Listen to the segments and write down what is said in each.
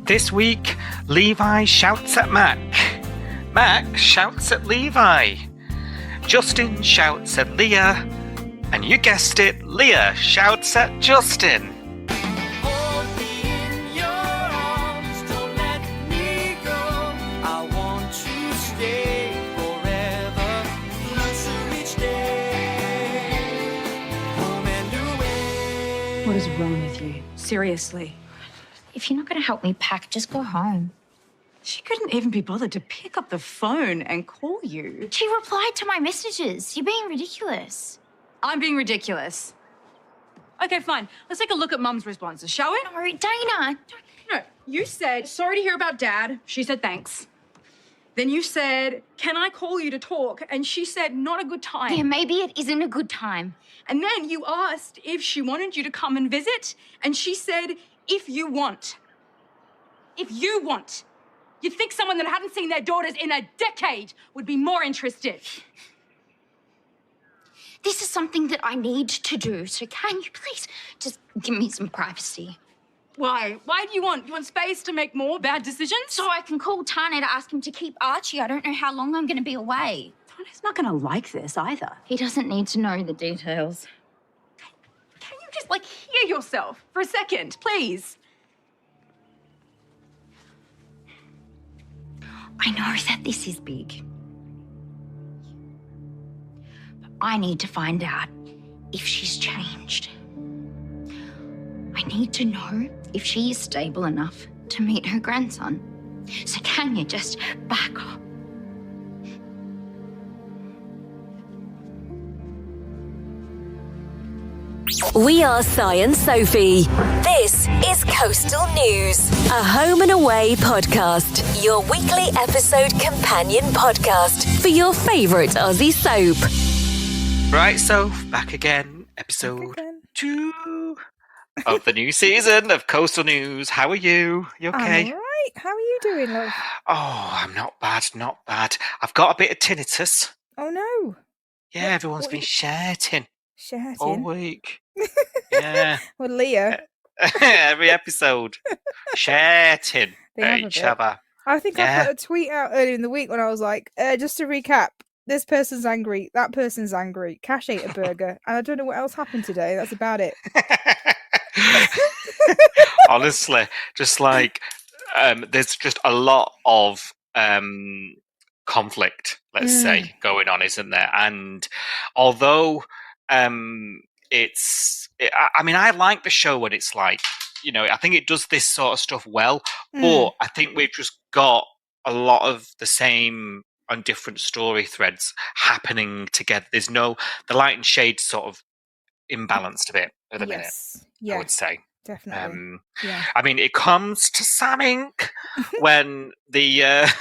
This week, Levi shouts at Mac. Mac shouts at Levi. Justin shouts at Leah. And you guessed it, Leah shouts at Justin. What is wrong with you? Seriously. If you're not going to help me pack, just go home. She couldn't even be bothered to pick up the phone and call you. She replied to my messages. You're being ridiculous. I'm being ridiculous. Okay, fine. Let's take a look at Mum's responses, shall we? No, Dana. No, you said, sorry to hear about Dad. She said, thanks. Then you said, can I call you to talk? And she said, not a good time. Yeah, maybe it isn't a good time. And then you asked if she wanted you to come and visit. And she said, if you want. If you want. You'd think someone that hadn't seen their daughters in a decade would be more interested. This is something that I need to do, so can you please just give me some privacy? Why? Why do you want? You want space to make more bad decisions? So I can call Tane to ask him to keep Archie. I don't know how long I'm going to be away. Tane's not going to like this either. He doesn't need to know the details. Can you just, hear yourself for a second, please? I know that this is big. But I need to find out if she's changed. I need to know if she is stable enough to meet her grandson. So can you just back up? We are Si and Sophie. This is Coastal News, a home and away podcast, your weekly episode companion podcast for your favourite Aussie soap. Right, so back again, episode 2 of the new season of Coastal News. How are you? You okay? I'm all right. How are you doing, love? Oh, I'm not bad. I've got a bit of tinnitus. Oh, no. Yeah, everyone's been shouting all Shouting. week. Yeah. Well, Leah. Every episode. Shouting They at have a each bit. other. I think Yeah. I put a tweet out earlier in the week when I was like, just to recap, this person's angry, that person's angry, Cash ate a burger, and I don't know what else happened today. That's about it. Honestly, just there's just a lot of conflict, let's say, going on, isn't there? And although I like the show when it's I think it does this sort of stuff well, but I think we've just got a lot of the same on different story threads happening together. There's the light and shade sort of imbalanced a bit at the minute, I would say. Definitely. I mean, it comes to something when the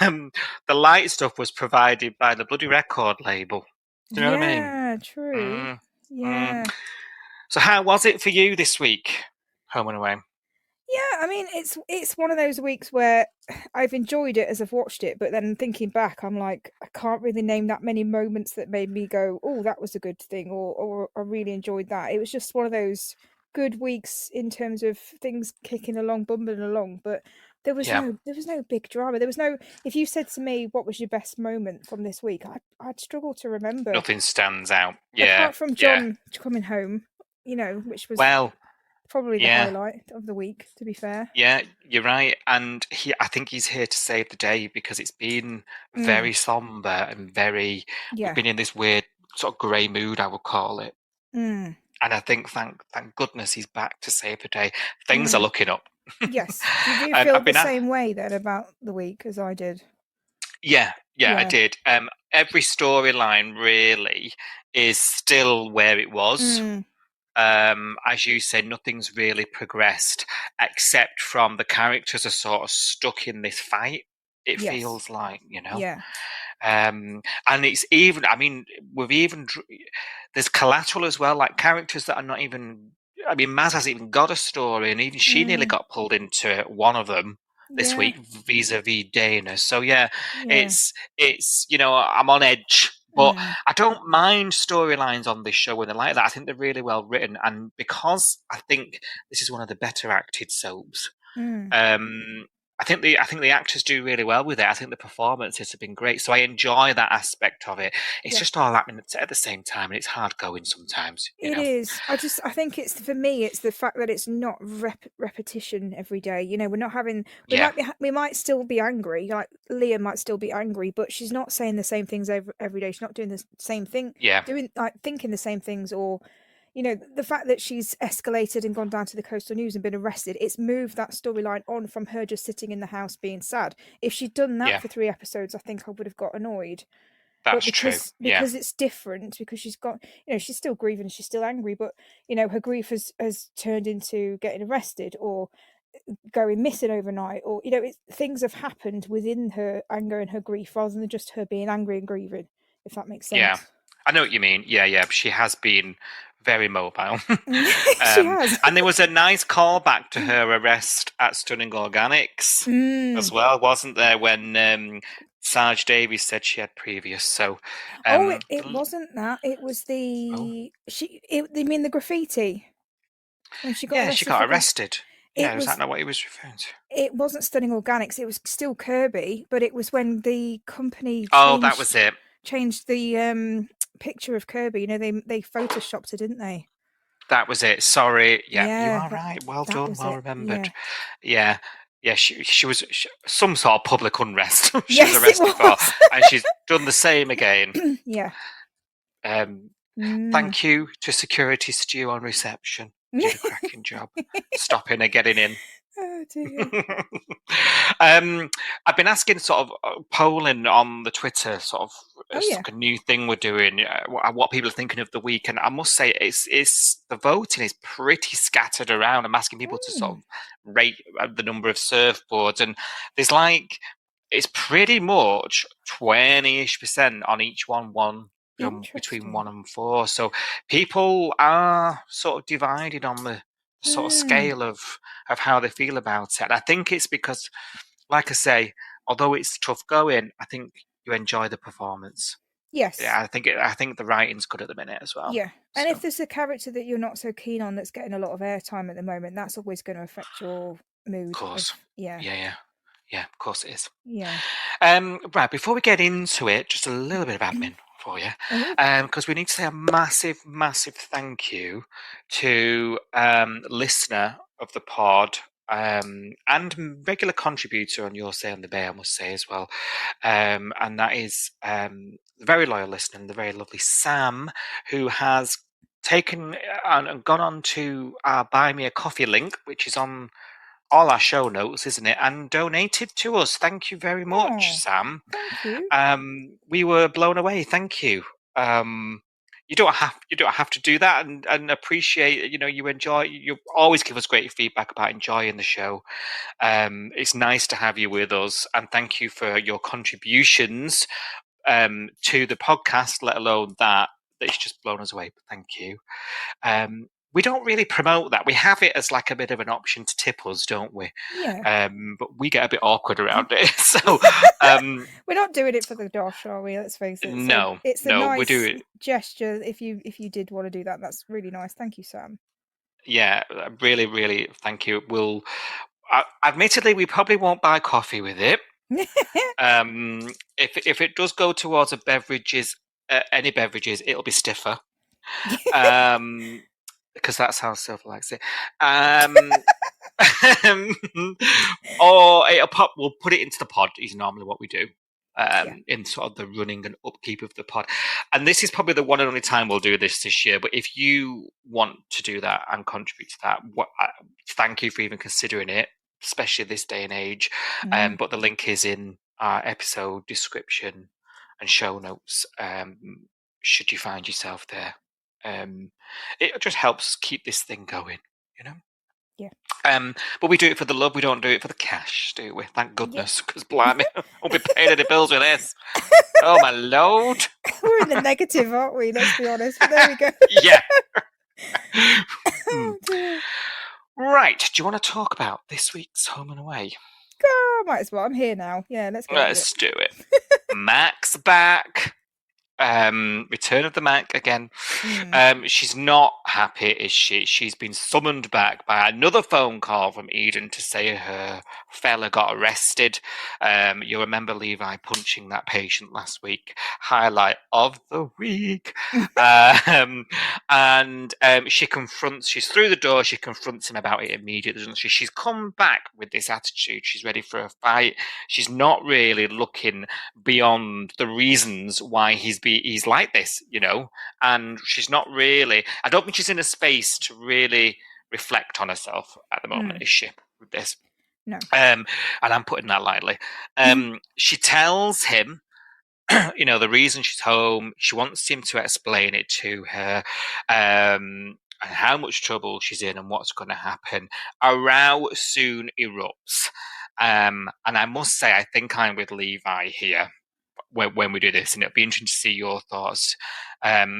light stuff was provided by the bloody record label. Do you know what I mean? Yeah, true. Yeah. So how was it for you this week, home and away? Yeah, I mean, it's one of those weeks where I've enjoyed it as I've watched it, but then thinking back, I'm like, I can't really name that many moments that made me go, oh, that was a good thing, or I really enjoyed that. It was just one of those good weeks in terms of things kicking along, bumbling along, but there was no big drama. There was no. If you said to me, what was your best moment from this week, I'd struggle to remember. Nothing stands out. Yeah, apart from John coming home, which was probably the highlight of the week, to be fair. Yeah, you're right. And I think he's here to save the day because it's been very somber and we've been in this weird sort of grey mood, I would call it. And I think, thank goodness he's back to save the day. Things are looking up. Yes. Did you feel the same way then about the week as I did? Yeah, I did. Every storyline really is still where it was. As you said, nothing's really progressed except from the characters are sort of stuck in this fight. It feels like, Yeah. And it's even, there's collateral as well, like characters that are not even, Maz hasn't even got a story, and even she nearly got pulled into one of them this week vis-a-vis Dana. So it's I'm on edge. But I don't mind storylines on this show when they're like that. I think they're really well written. And because I think this is one of the better acted soaps, I I think the actors do really well with it. I think the performances have been great, so I enjoy that aspect of it. It's just all happening at the same time, and it's hard going sometimes. It is. I think it's, for me, it's the fact that it's not repetition every day. You know, we're not having. We might still be angry. Like Leah might still be angry, but she's not saying the same things every day. She's not doing the same thing. Yeah. Doing thinking the same things, or you know, the fact that she's escalated and gone down to the coastal news and been arrested, it's moved that storyline on from her just sitting in the house being sad. If she'd done that for 3 episodes, I think I would have got annoyed. That's but true. Because it's different, because she's got, you know, she's still grieving, she's still angry, but you know, her grief has turned into getting arrested or going missing overnight, or you know, things have happened within her anger and her grief rather than just her being angry and grieving, if that makes sense. Yeah, I know what you mean. Yeah. She has been very mobile. She has. And there was a nice callback to her arrest at Stunning Organics as well, wasn't there? When Sarge Davies said she had previous. So, it wasn't that. It was the you mean the graffiti when she got arrested? She got arrested. Yeah, was that not what he was referring to? It wasn't Stunning Organics. It was still Kirby, but it was when the company that was it. Changed the picture of Kirby. You know, they photoshopped her, didn't they? That was it. Sorry. Yeah, you are right. Well done. Well remembered. Yeah. She was some sort of public unrest. She was arrested for, and she's done the same again. Yeah. Thank you to security Stu on reception. Did a cracking job stopping her getting in. Oh dear. I've been asking, sort of polling on the Twitter, sort of like a new thing we're doing, what people are thinking of the week, and I must say it's the voting is pretty scattered around. I'm asking people to sort of rate the number of surfboards, and there's it's pretty much 20-ish% on each one between 1 and 4. So people are sort of divided on the sort of scale of how they feel about it. And I think it's because, like I say, although it's tough going, I think you enjoy the performance. Yes. Yeah, I think the writing's good at the minute as well. Yeah. And if there's a character that you're not so keen on that's getting a lot of airtime at the moment, that's always going to affect your mood. Of course. Yeah, of course it is. Yeah. Right, before we get into it, just a little bit of admin for you, because we need to say a massive thank you to listener of the pod and regular contributor on Your Say on the Bay, I must say as well, and that is the very loyal listener and the very lovely Sam, who has taken and gone on to our Buy Me a Coffee link, which is on all our show notes, isn't it? And donated to us. Thank you very much, Sam. Thank you. We were blown away. Thank you. You don't have to do that, and appreciate. You know, you always give us great feedback about enjoying the show. It's nice to have you with us, and thank you for your contributions to the podcast. Let alone that it's just blown us away. But thank you. We don't really promote that. We have it as like a bit of an option to tip us, don't we? Yeah. But we get a bit awkward around it. So we're not doing it for the dosh, are we? Let's face it. No, it's a nice gesture. If you did want to do that, that's really nice. Thank you, Sam. Yeah, really, thank you. Admittedly, we probably won't buy coffee with it. If it does go towards any beverages, it'll be stiffer. Because that's how Sophie likes it. Or we'll put it into the pod is normally what we do in sort of the running and upkeep of the pod. And this is probably the one and only time we'll do this year. But if you want to do that and contribute to that, thank you for even considering it, especially this day and age. But the link is in our episode description and show notes, should you find yourself there. It just helps us keep this thing going, you know. Yeah. But we do it for the love. We don't do it for the cash, do we? Thank goodness, because blimey, we'll be paying any bills with this. Oh my lord. We're in the negative, aren't we? Let's be honest. But there we go. Yeah. Oh dear. Right. Do you want to talk about this week's Home and Away? Might as well. I'm here now. Yeah, let's go. Let's do it. Mac's back. Return of the Mac again. Mm. She's not happy, is she? She's been summoned back by another phone call from Eden to say her fella got arrested. You remember Levi punching that patient last week. Highlight of the week. And she's through the door, she confronts him about it immediately, doesn't she? She's come back with this attitude. She's ready for a fight. She's not really looking beyond the reasons why he's like this, and she's not really, I don't think she's in a space to really reflect on herself at the moment, is she, with this? No. And I'm putting that lightly. She tells him, the reason she's home. She wants him to explain it to her, and how much trouble she's in and what's going to happen. A row soon erupts. And I must say, I think I'm with Levi here when we do this, and it'll be interesting to see your thoughts,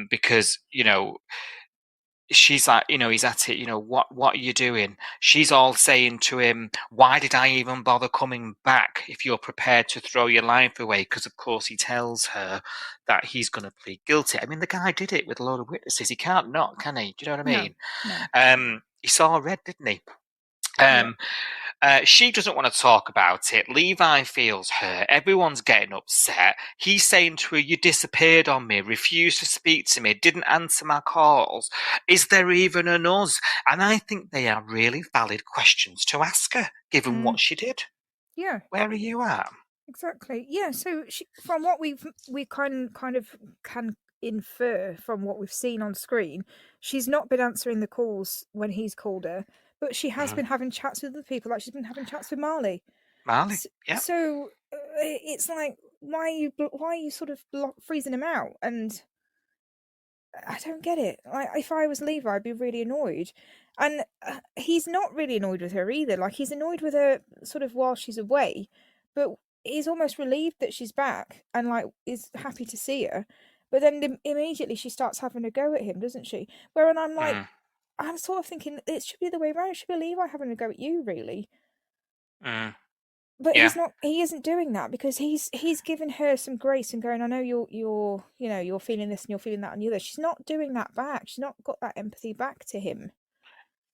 because she's like, he's at it, what are you doing? She's all saying to him, why did I even bother coming back if you're prepared to throw your life away? Because of course he tells her that he's going to plead guilty. I mean, the guy did it with a load of witnesses. He can't not, can he? Do you know what I mean? No. He saw red, didn't he? Yeah. She doesn't want to talk about it. Levi feels hurt. Everyone's getting upset. He's saying to her, you disappeared on me, refused to speak to me, didn't answer my calls. Is there even an us? And I think they are really valid questions to ask her, given what she did. Yeah. Where are you at? Exactly. Yeah. So from what we kind of can infer from what we've seen on screen, she's not been answering the calls when he's called her, but she has been having chats with other people. Like she's been having chats with Marley. Marley, yeah. So it's like, why are you sort of freezing him out? And I don't get it. Like, if I was Levi, I'd be really annoyed. And he's not really annoyed with her either. Like, he's annoyed with her sort of while she's away, but he's almost relieved that she's back and, like, is happy to see her. But then immediately she starts having a go at him, doesn't she? Whereas I'm like, I'm sort of thinking it should be the way around. It should be Levi having a go at you, really. But he's not. He isn't doing that because he's giving her some grace and going, I know you're feeling this and you're feeling that and the other. She's not doing that back. She's not got that empathy back to him.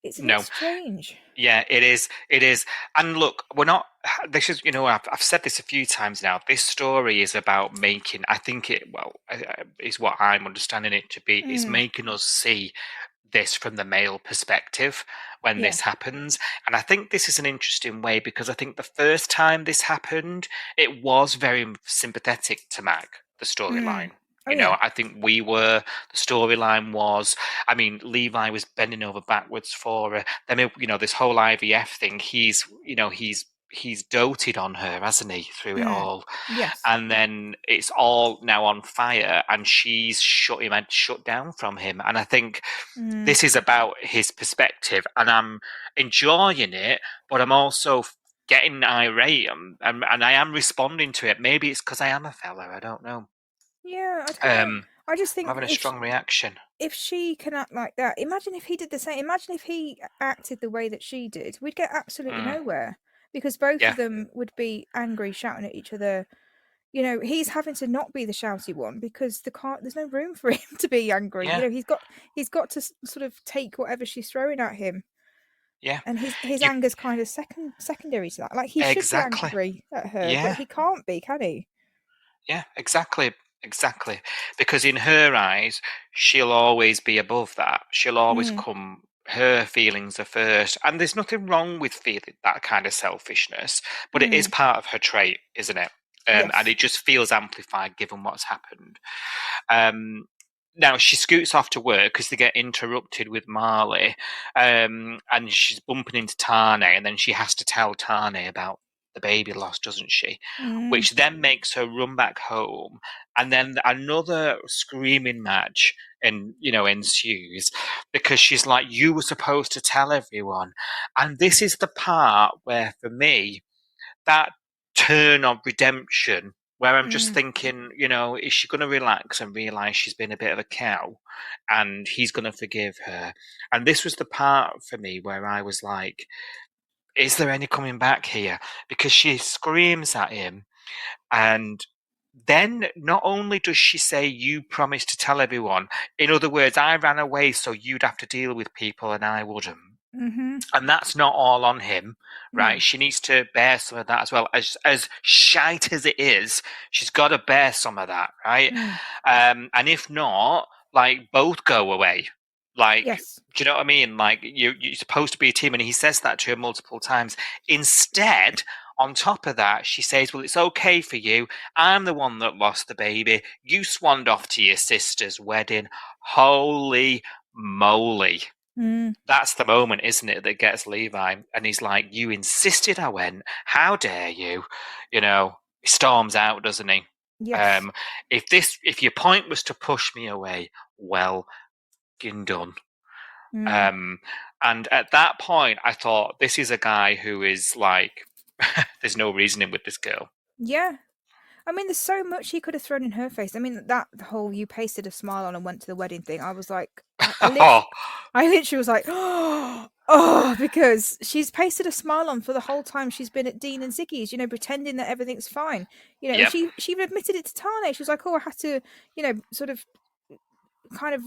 It's a bit strange. Yeah, it is. It is. And look, we're not. This is, I've said this a few times now. This story is about making. I think is what I'm understanding it to be. Is making us see this from the male perspective when this happens. And I think this is an interesting way because I think the first time this happened, it was very sympathetic to Mac, the storyline. I think the storyline was, I mean, Levi was bending over backwards for her. Then, this whole IVF thing, he's doted on her, hasn't he, through it all? Yes. And then it's all now on fire and she's shut down from him. And I think this is about his perspective and I'm enjoying it, but I'm also getting irate and I am responding to it. Maybe it's because I am a fella, I don't know. Yeah, I don't know. I just think I'm having a strong reaction. If she can act like that, imagine if he did the same. Imagine if he acted the way that she did. We'd get absolutely nowhere because both of them would be angry, shouting at each other. He's having to not be the shouty one because there's no room for him to be angry. Yeah. He's got to sort of take whatever she's throwing at him. Yeah. And his anger's kind of secondary to that. Like he should be angry at her, but he can't be, can he? Yeah, exactly. Because in her eyes, she'll always be above that. She'll always come, her feelings are first. And there's nothing wrong with feeling that kind of selfishness, but it is part of her trait, isn't it? Yes. And it just feels amplified given what's happened. Now she scoots off to work because they get interrupted with Marley, and she's bumping into Tane, and then she has to tell Tane about the baby loss, doesn't she? Which then makes her run back home, and then another screaming match ensues because she's like, you were supposed to tell everyone. And this is the part where, for me, that turn of redemption, where I'm just thinking, is she going to relax and realize she's been a bit of a cow and he's going to forgive her? And this was the part for me where I was like, is there any coming back here? Because she screams at him and then not only does she say, you promised to tell everyone, in other words, I ran away so you'd have to deal with people and I wouldn't. Mm-hmm. And that's not all on him, right? No. She needs to bear some of that as well. As shite as it is, she's got to bear some of that, right? And if not, like, both go away. Like, Yes. do you know what I mean? Like, you're supposed to be a team, and he says that to her multiple times. Instead, on top of that, she says, well, it's okay for you. I'm the one that lost the baby. You swanned off to your sister's wedding. Holy moly. That's the moment, isn't it, that gets Levi, and he's like, you insisted I went. How dare you? You know, he storms out, doesn't he? Yes. If your point was to push me away, well, done. And at that point, I thought, this is a guy who is like, there's no reasoning with this girl. Yeah. I mean, there's so much he could have thrown in her face. I mean, that whole "you pasted a smile on and went to the wedding" thing. I was like, Oh, I literally was like, oh, because she's pasted a smile on for the whole time she's been at Dean and Ziggy's. You know, pretending that everything's fine. You know, yep. she even admitted it to Tane. She was like, oh, I had to, you know, sort of, kind of,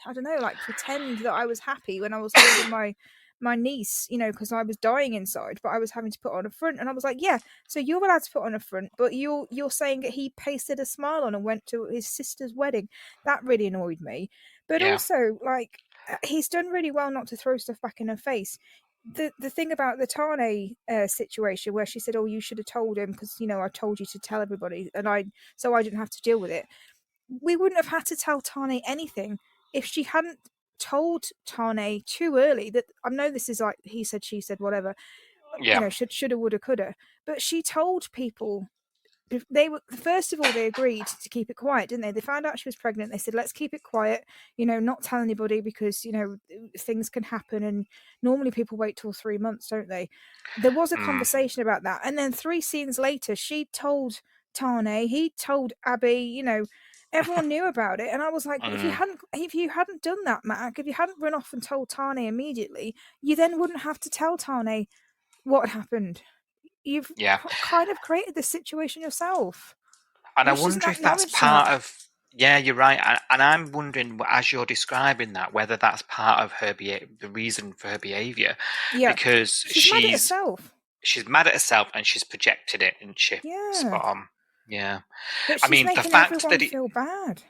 I don't know, like pretend that I was happy when I was holding my niece, you know, because I was dying inside, but I was having to put on a front. And I was like, yeah, so you're allowed to put on a front, but you're saying that he pasted a smile on and went to his sister's wedding. That really annoyed me. But Yeah. also, like, he's done really well not to throw stuff back in her face. The thing about the Tane situation where she said, oh, you should have told him because, you know, I told you to tell everybody, and so I didn't have to deal with it. We wouldn't have had to tell Tane anything if she hadn't told Tane too early. That, I know this is like he said, she said, whatever, you Yeah. know, shoulda, woulda, coulda, but she told people. They were, first of all, they agreed to keep it quiet, didn't they? They found out she was pregnant. They said, let's keep it quiet, you know, not tell anybody, because, you know, things can happen, and normally people wait till 3 months, don't they? There was a conversation about that, and then 3 scenes later she told Tane, he told Abby, you know, everyone knew about it. And I was like, if you hadn't done that, Mac, if you hadn't run off and told Tane immediately, you then wouldn't have to tell Tane what happened. You've Yeah. kind of created this situation yourself. And I She doesn't wonder if that's acknowledge that. part of. Yeah, you're right. And I'm wondering, as you're describing that, whether that's part of her the reason for her behaviour. Yeah. Because She's mad at herself. she's mad at herself and she's projected it, isn't she? Yeah. Spot on. Yeah. But I she's mean, the making fact everyone that it. feel bad.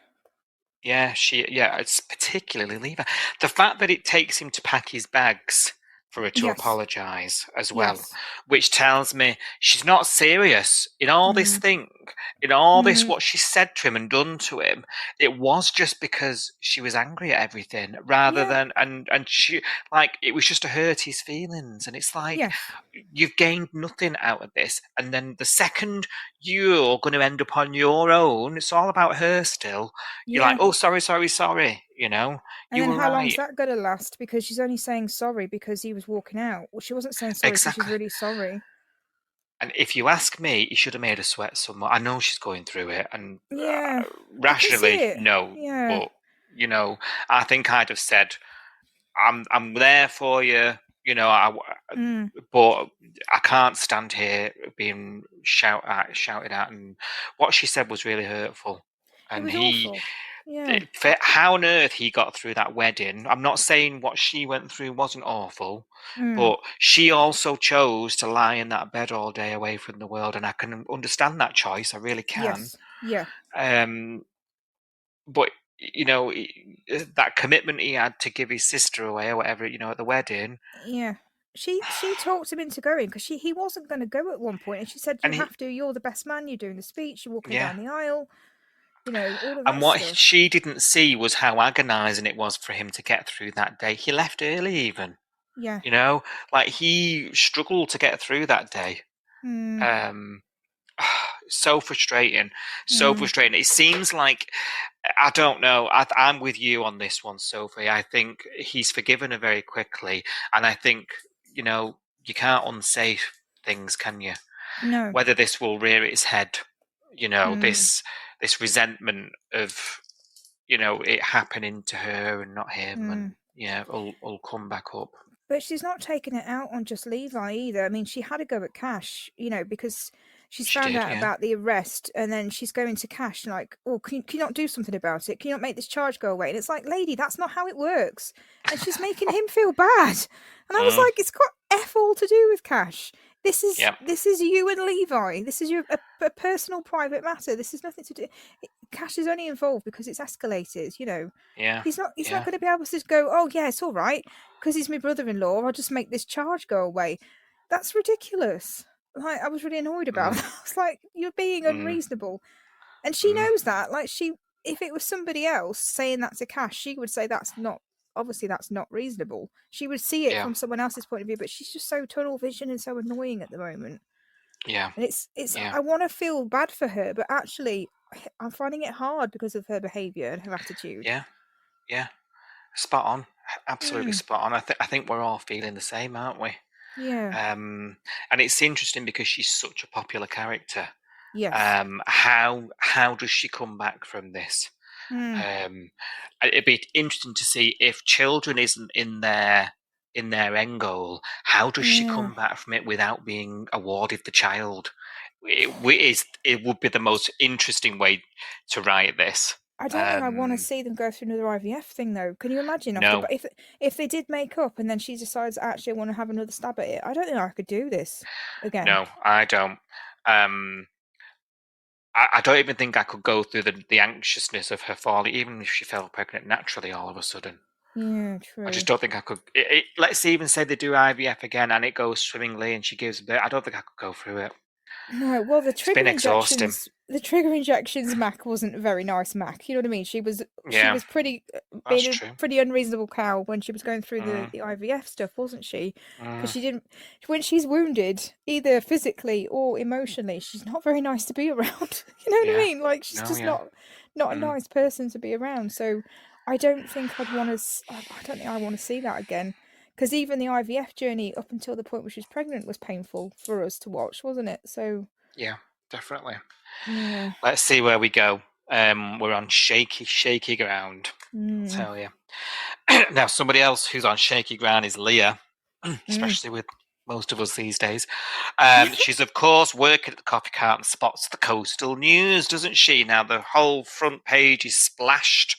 Yeah, it's particularly Levi. The fact that it takes him to pack his bags for her to Yes. apologise as well, Yes. which tells me she's not serious in all this thing, in all this what she said to him and done to him. It was just because she was angry at everything, rather than and she, like, it was just to hurt his feelings. And it's like, Yes. you've gained nothing out of this, and then the second you're going to end up on your own, it's all about her still. You're like, oh, sorry, you know. And You then were how long's right. that going to last? Because she's only saying sorry because he was walking out. Well, she wasn't saying sorry because she's Exactly. really sorry. And if you ask me, he should have made her sweat some more. I know she's going through it, and Yeah. rationally, no. Yeah. But, you know, I think I'd have said, I'm there for you. You know, but I can't stand here being shouted at, and what she said was really hurtful. And It was awful. Yeah. how on earth he got through that wedding. I'm not saying what she went through wasn't awful, but she also chose to lie in that bed all day away from the world, and I can understand that choice. I really can. Yes. Yeah. But, you know, that commitment he had to give his sister away or whatever, you know, at the wedding. Yeah. She talked him into going because he wasn't going to go at one point, and she said, "You have to. You're the best man. You're doing the speech. You're walking down the aisle. You know, all of that And what stuff." she didn't see was how agonising it was for him to get through that day. He left early, even. Yeah. You know, like, he struggled to get through that day. So frustrating. So frustrating. It seems like, I don't know. I'm with you on this one, Sophie. I think he's forgiven her very quickly, and I think, you know, you can't unsay things, can you? No. Whether this will rear its head, you know, this resentment of, you know, it happening to her and not him, and will come back up. But she's not taking it out on just Levi either. I mean, she had to go at Cash, you know, because she's She found did, out yeah. about the arrest, and then she's going to Cash like, oh, can you not do something about it? Can you not make this charge go away? And it's like, lady, that's not how it works. And she's making him feel bad. And I was like, it's got F all to do with Cash. This is you and Levi. This is a personal private matter. This is nothing to do. Cash is only involved because it's escalated, you know. Yeah. He's not going to be able to just go, oh yeah, it's all right because he's my brother-in-law. I'll just make this charge go away. That's ridiculous. Like, I was really annoyed about that. I was like, you're being unreasonable. And she knows that. Like, if it was somebody else saying that to Cash, she would say that's not reasonable. She would see it from someone else's point of view, but she's just so tunnel vision and so annoying at the moment. Yeah. And it's I want to feel bad for her, but actually I'm finding it hard because of her behaviour and her attitude. Yeah. Yeah. Spot on. Absolutely spot on. I think we're all feeling the same, aren't we? Yeah. And it's interesting because she's such a popular character. Yes. How does she come back from this? It'd be interesting to see if children isn't in their end goal. How does she come back from it without being awarded the child? It would be the most interesting way to write this. I don't think I want to see them go through another IVF thing, though. Can you imagine? No. If they did make up and then she decides, actually, I want to have another stab at it, I don't think I could do this again. No, I don't. I don't even think I could go through the anxiousness of her falling, even if she fell pregnant naturally all of a sudden. Yeah, true. I just don't think I could. Let's even say they do IVF again and it goes swimmingly and she gives birth. I don't think I could go through it. No, well, the trigger exhausting. The trigger injections, Mac wasn't a very nice Mac. You know what I mean? She was pretty being a pretty unreasonable cow when she was going through the IVF stuff, wasn't she? Because she didn't. When she's wounded, either physically or emotionally, she's not very nice to be around. You know what I mean? Like she's just not a nice person to be around. So I don't think I'd want to. I don't think I want to see that again. Because even the IVF journey up until the point where she was pregnant was painful for us to watch, wasn't it? So yeah, definitely. Yeah. Let's see where we go. We're on shaky ground. I'll tell you. Now, somebody else who's on shaky ground is Leah, especially with most of us these days. She's, of course, working at the coffee cart and spots the coastal news, doesn't she? Now, the whole front page is splashed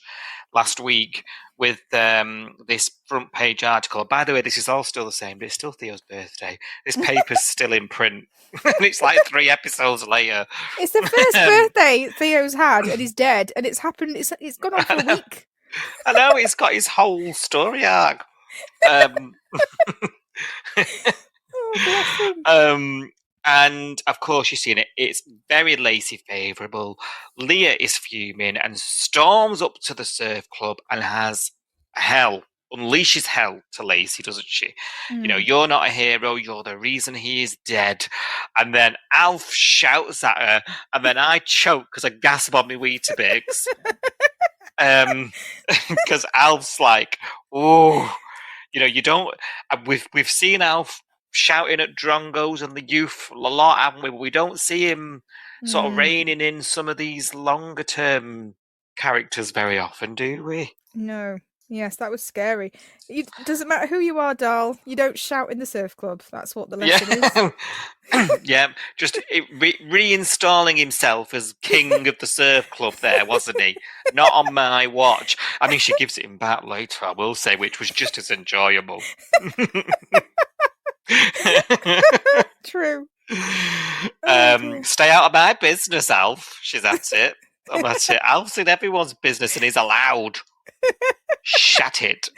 last week with this front page article. By the way, this is all still the same, but it's still Theo's birthday. This paper's still in print. And it's like 3 episodes later. It's the first birthday Theo's had, and he's dead, and it's happened. It's gone on for a week. I know, it's got his whole story arc. Oh, bless him. And of course, you've seen it. It's very Lacey favourable. Leah is fuming and storms up to the surf club and unleashes hell to Lacey, doesn't she? You know, you're not a hero. You're the reason he is dead. And then Alf shouts at her, and then I choke because I gasp on my Weetabix. Because Alf's like, oh, you know, you don't. We've seen Alf shouting at drongos and the youth a lot, haven't we? But we don't see him sort of reining in some of these longer term characters very often, do we? No. Yes, that was scary. It doesn't matter who you are, doll. You don't shout in the surf club. That's what the lesson is. Yeah, just reinstalling himself as king of the surf club there, wasn't he? Not on my watch. I mean, she gives it him back later, I will say, which was just as enjoyable. True. Stay out of my business, Alf. She's at it. Oh, that's it. Alf's in everyone's business and he's allowed. Shut it.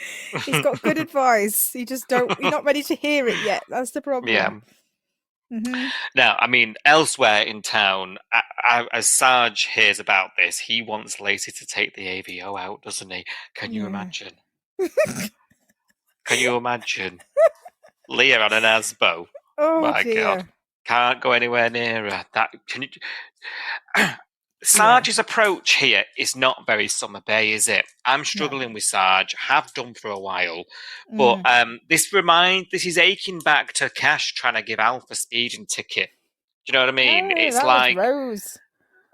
He's got good advice. You're not ready to hear it yet. That's the problem. Yeah. Mm-hmm. Now, I mean, elsewhere in town, as Sarge hears about this, he wants Lacey to take the AVO out, doesn't he? Can you imagine? Can you imagine? Leah on an ASBO. Oh, my dear. God. Can't go anywhere near her. Sarge's approach here is not very Summer Bay, is it? I'm struggling with Sarge, have done for a while. But this is aching back to Cash trying to give Alf a speeding ticket. Do you know what I mean? Oh, it's that like was Rose.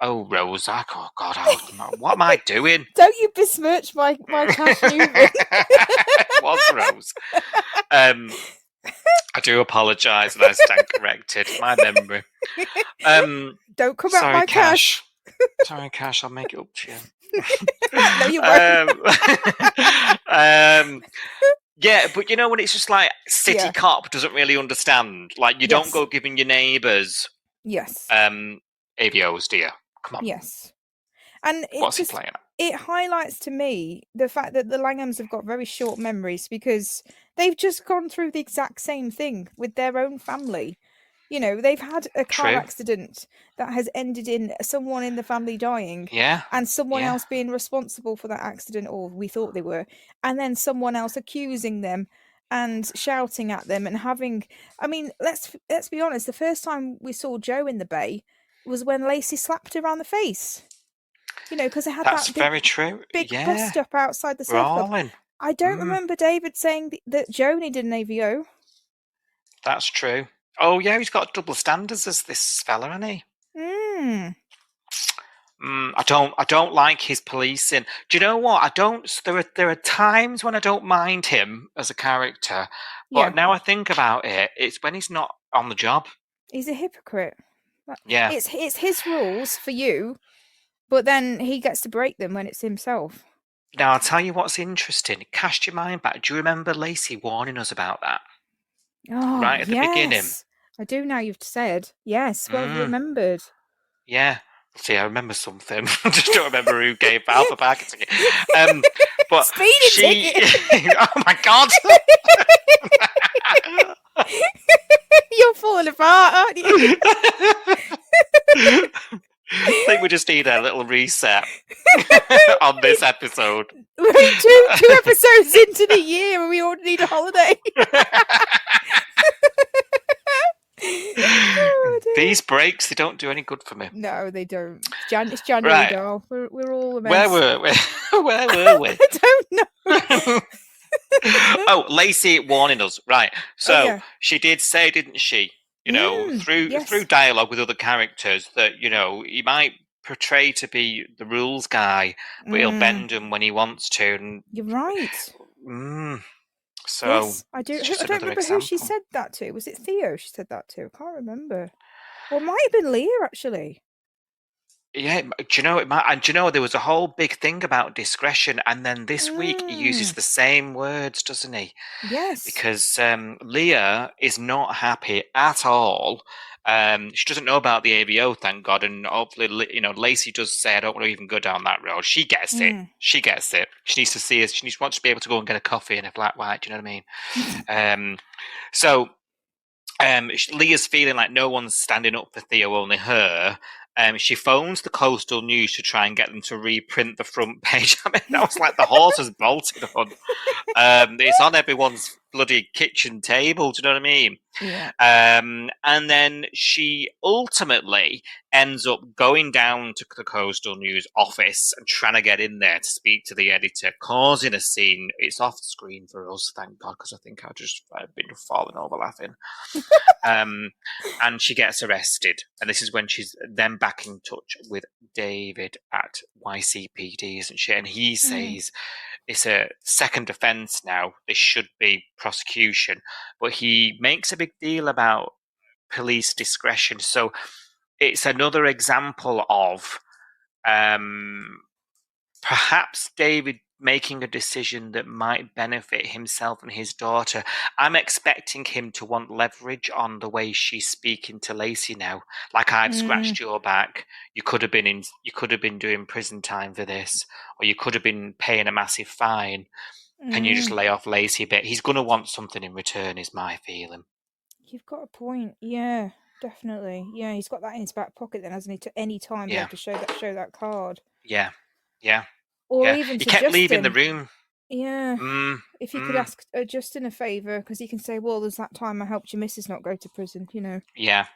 Oh, Rose, oh God, what am I doing? Don't you besmirch my Cash movie. It was Rose. I do apologise, and I stand corrected. My memory. Don't come Sorry, at my cash. Sorry, Cash. I'll make it up to you. No, you won't. Yeah, but you know when it's just like city Yeah. cop doesn't really understand. Like you don't go giving your neighbours Yes. AVOs, do you? Come on. Yes. And What's he playing at? it highlights to me the fact that the Langhams have got very short memories because they've just gone through the exact same thing with their own family. You know, they've had a car accident that has ended in someone in the family dying, and someone else being responsible for that accident, or we thought they were, and then someone else accusing them and shouting at them and having. I mean, let's be honest. The first time we saw Jo in the bay was when Lacey slapped her around the face. You know, because they had That's that very true. big bust up outside the surf club. I don't remember David saying that Jo needed an AVO. That's true. Oh yeah, he's got double standards as this fella, hasn't he? I don't like his policing. Do you know what? I don't. There are times when I don't mind him as a character, but now I think about it, it's when he's not on the job. He's a hypocrite. Yeah, it's his rules for you, but then he gets to break them when it's himself. Now I'll tell you what's interesting. Cast your mind back. Do you remember Lacey warning us about that? Oh, right at the beginning. I do now you've said. Yes, well remembered. Yeah. See, I remember something. I just don't remember who gave Alpha back. But Speeding ticket. Oh my god! You're falling apart, aren't you? I think we just need a little reset on this episode. We're two episodes into the year and we all need a holiday. Oh, these breaks, they don't do any good for me. No, they don't. It's January, doll. We're all a mess. Where were we? Where were we? I don't know. Oh, Lacey warning us. Right. So she did say, didn't she? You know, through dialogue with other characters that, you know, he might portray to be the rules guy, but he'll bend him when he wants to. And you're right. So yes, I do. I don't remember who she said that to. Was it Theo she said that to? I can't remember. Or it might have been Leah, actually. Yeah, do you know it might? And do you know there was a whole big thing about discretion, and then this week he uses the same words, doesn't he? Yes. Because Leah is not happy at all. She doesn't know about the AVO, thank God, and hopefully, you know, Lacey does say, "I don't want to even go down that road." She gets it. She gets it. She needs to see us. She wants to be able to go and get a coffee in a flat white. Do you know what I mean? So Leah's feeling like no one's standing up for Theo, only her. She phones the Coastal News to try and get them to reprint the front page. I mean, that was like the horse has bolted on. It's on everyone's bloody kitchen table. Do you know what I mean? Yeah. And then she ultimately ends up going down to the Coastal News office and trying to get in there to speak to the editor, causing a scene. It's off screen for us, thank God, because I think I've been falling over laughing. And she gets arrested, and this is when she's then back in touch with David at YCPD, isn't she? And he says it's a second offence now. This should be prosecution, but he makes a big deal about police discretion. So it's another example of perhaps David making a decision that might benefit himself and his daughter. I'm expecting him to want leverage on the way she's speaking to Lacey now. Like, I've scratched your back. You could have been doing prison time for this, or you could have been paying a massive fine. Can you just lay off Lacey a bit? He's going to want something in return, is my feeling. You've got a point. Yeah, definitely. Yeah, he's got that in his back pocket then, hasn't he? To any time be able to show that card. Yeah. Or even he to kept Justin. leaving the room. Yeah. If you could ask Justin a favour, because he can say, well, there's that time I helped your missus not go to prison, you know. Yeah,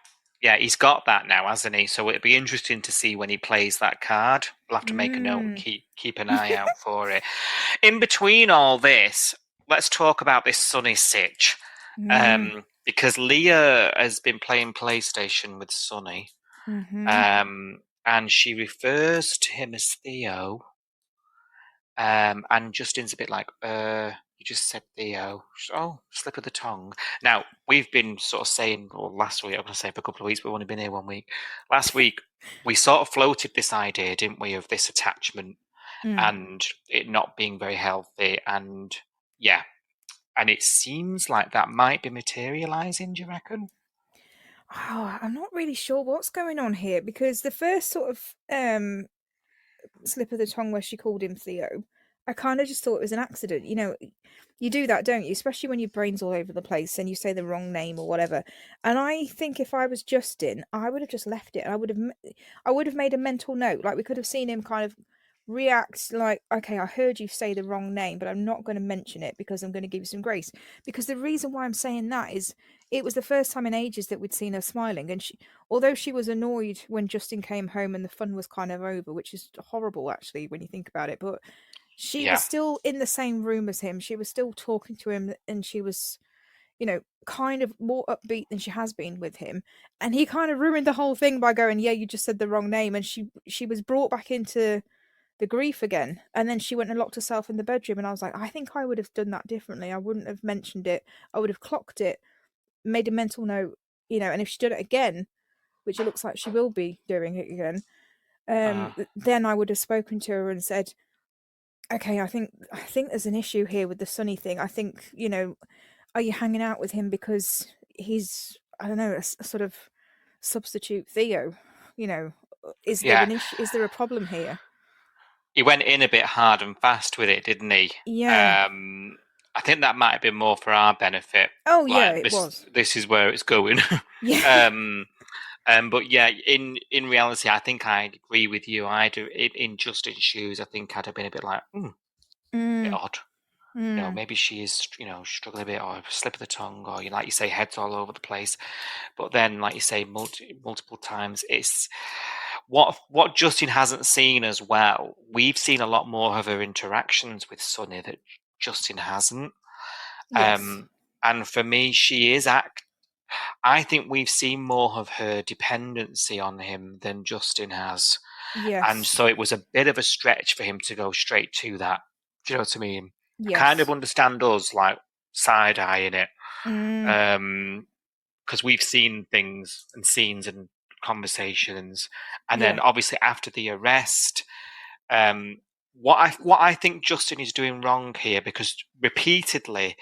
he's got that now, hasn't he? So it'd be interesting to see when he plays that card. We'll have to make a note and keep an eye out for it. In between all this, let's talk about this Sonny sitch. Because Leah has been playing PlayStation with Sonny. And she refers to him as Theo. And Justin's a bit like, You just said Theo. Oh, slip of the tongue. Now, we've been sort of saying, or last week, I'm going to say for a couple of weeks, but we've only been here 1 week. Last week, we sort of floated this idea, didn't we, of this attachment and it not being very healthy. And yeah, and it seems like that might be materialising, do you reckon? Oh, I'm not really sure what's going on here, because the first sort of slip of the tongue where she called him Theo, I kind of just thought it was an accident. You know, you do that, don't you? Especially when your brain's all over the place and you say the wrong name or whatever. And I think if I was Justin, I would have just left it. I would have made a mental note. Like, we could have seen him kind of react like, okay, I heard you say the wrong name, but I'm not going to mention it because I'm going to give you some grace. Because the reason why I'm saying that is it was the first time in ages that we'd seen her smiling, and although she was annoyed when Justin came home and the fun was kind of over, which is horrible actually when you think about it, but she was Yeah. still in the same room as him. She was still talking to him, and she was, you know, kind of more upbeat than she has been with him. And he kind of ruined the whole thing by going, yeah, you just said the wrong name. And she was brought back into the grief again. And then she went and locked herself in the bedroom. And I was like, I think I would have done that differently. I wouldn't have mentioned it. I would have clocked it, made a mental note, you know, and if she did it again, which it looks like she will be doing it again, then I would have spoken to her and said, okay, I think there's an issue here with the Sonny thing. I think, you know, are you hanging out with him because he's, I don't know, a sort of substitute Theo? You know, is there Yeah. an issue? Is there a problem here? He went in a bit hard and fast with it, didn't he? Yeah. I think that might have been more for our benefit. Oh yeah, Like it was. this is where it's going. Yeah. But yeah, in reality, I think I agree with you. I do in Justin's shoes. I think I'd have been a bit like, a bit odd. You know, maybe she is, struggling a bit, or a slip of the tongue, or like you say, heads all over the place. But then, like you say, multiple times, it's what Justin hasn't seen as well. We've seen a lot more of her interactions with Sonny that Justin hasn't. Yes. And for me, I think we've seen more of her dependency on him than Justin has. And Yes. so it was a bit of a stretch for him to go straight to that. Do you know what I mean? I kind of Yes. understand us like side-eyeing it. Mm. Because we've seen things and scenes and conversations. And then Yeah. obviously after the arrest, what I think Justin is doing wrong here, because repeatedly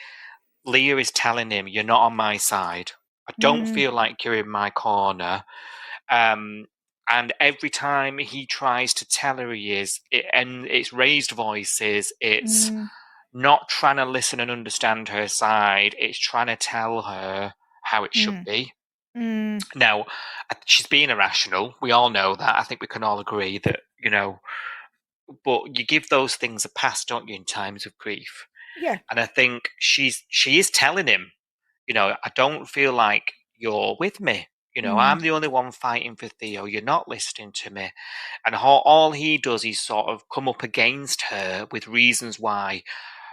Leah is telling him, "You're not on my side. I don't feel like you're in my corner." And every time he tries to tell her he is, and it's raised voices. It's not trying to listen and understand her side. It's trying to tell her how it should be. Now, she's being irrational. We all know that. I think we can all agree that, but you give those things a pass, don't you, in times of grief? Yeah. And I think she is telling him, I don't feel like you're with me. I'm the only one fighting for Theo. You're not listening to me. And all he does is sort of come up against her with reasons why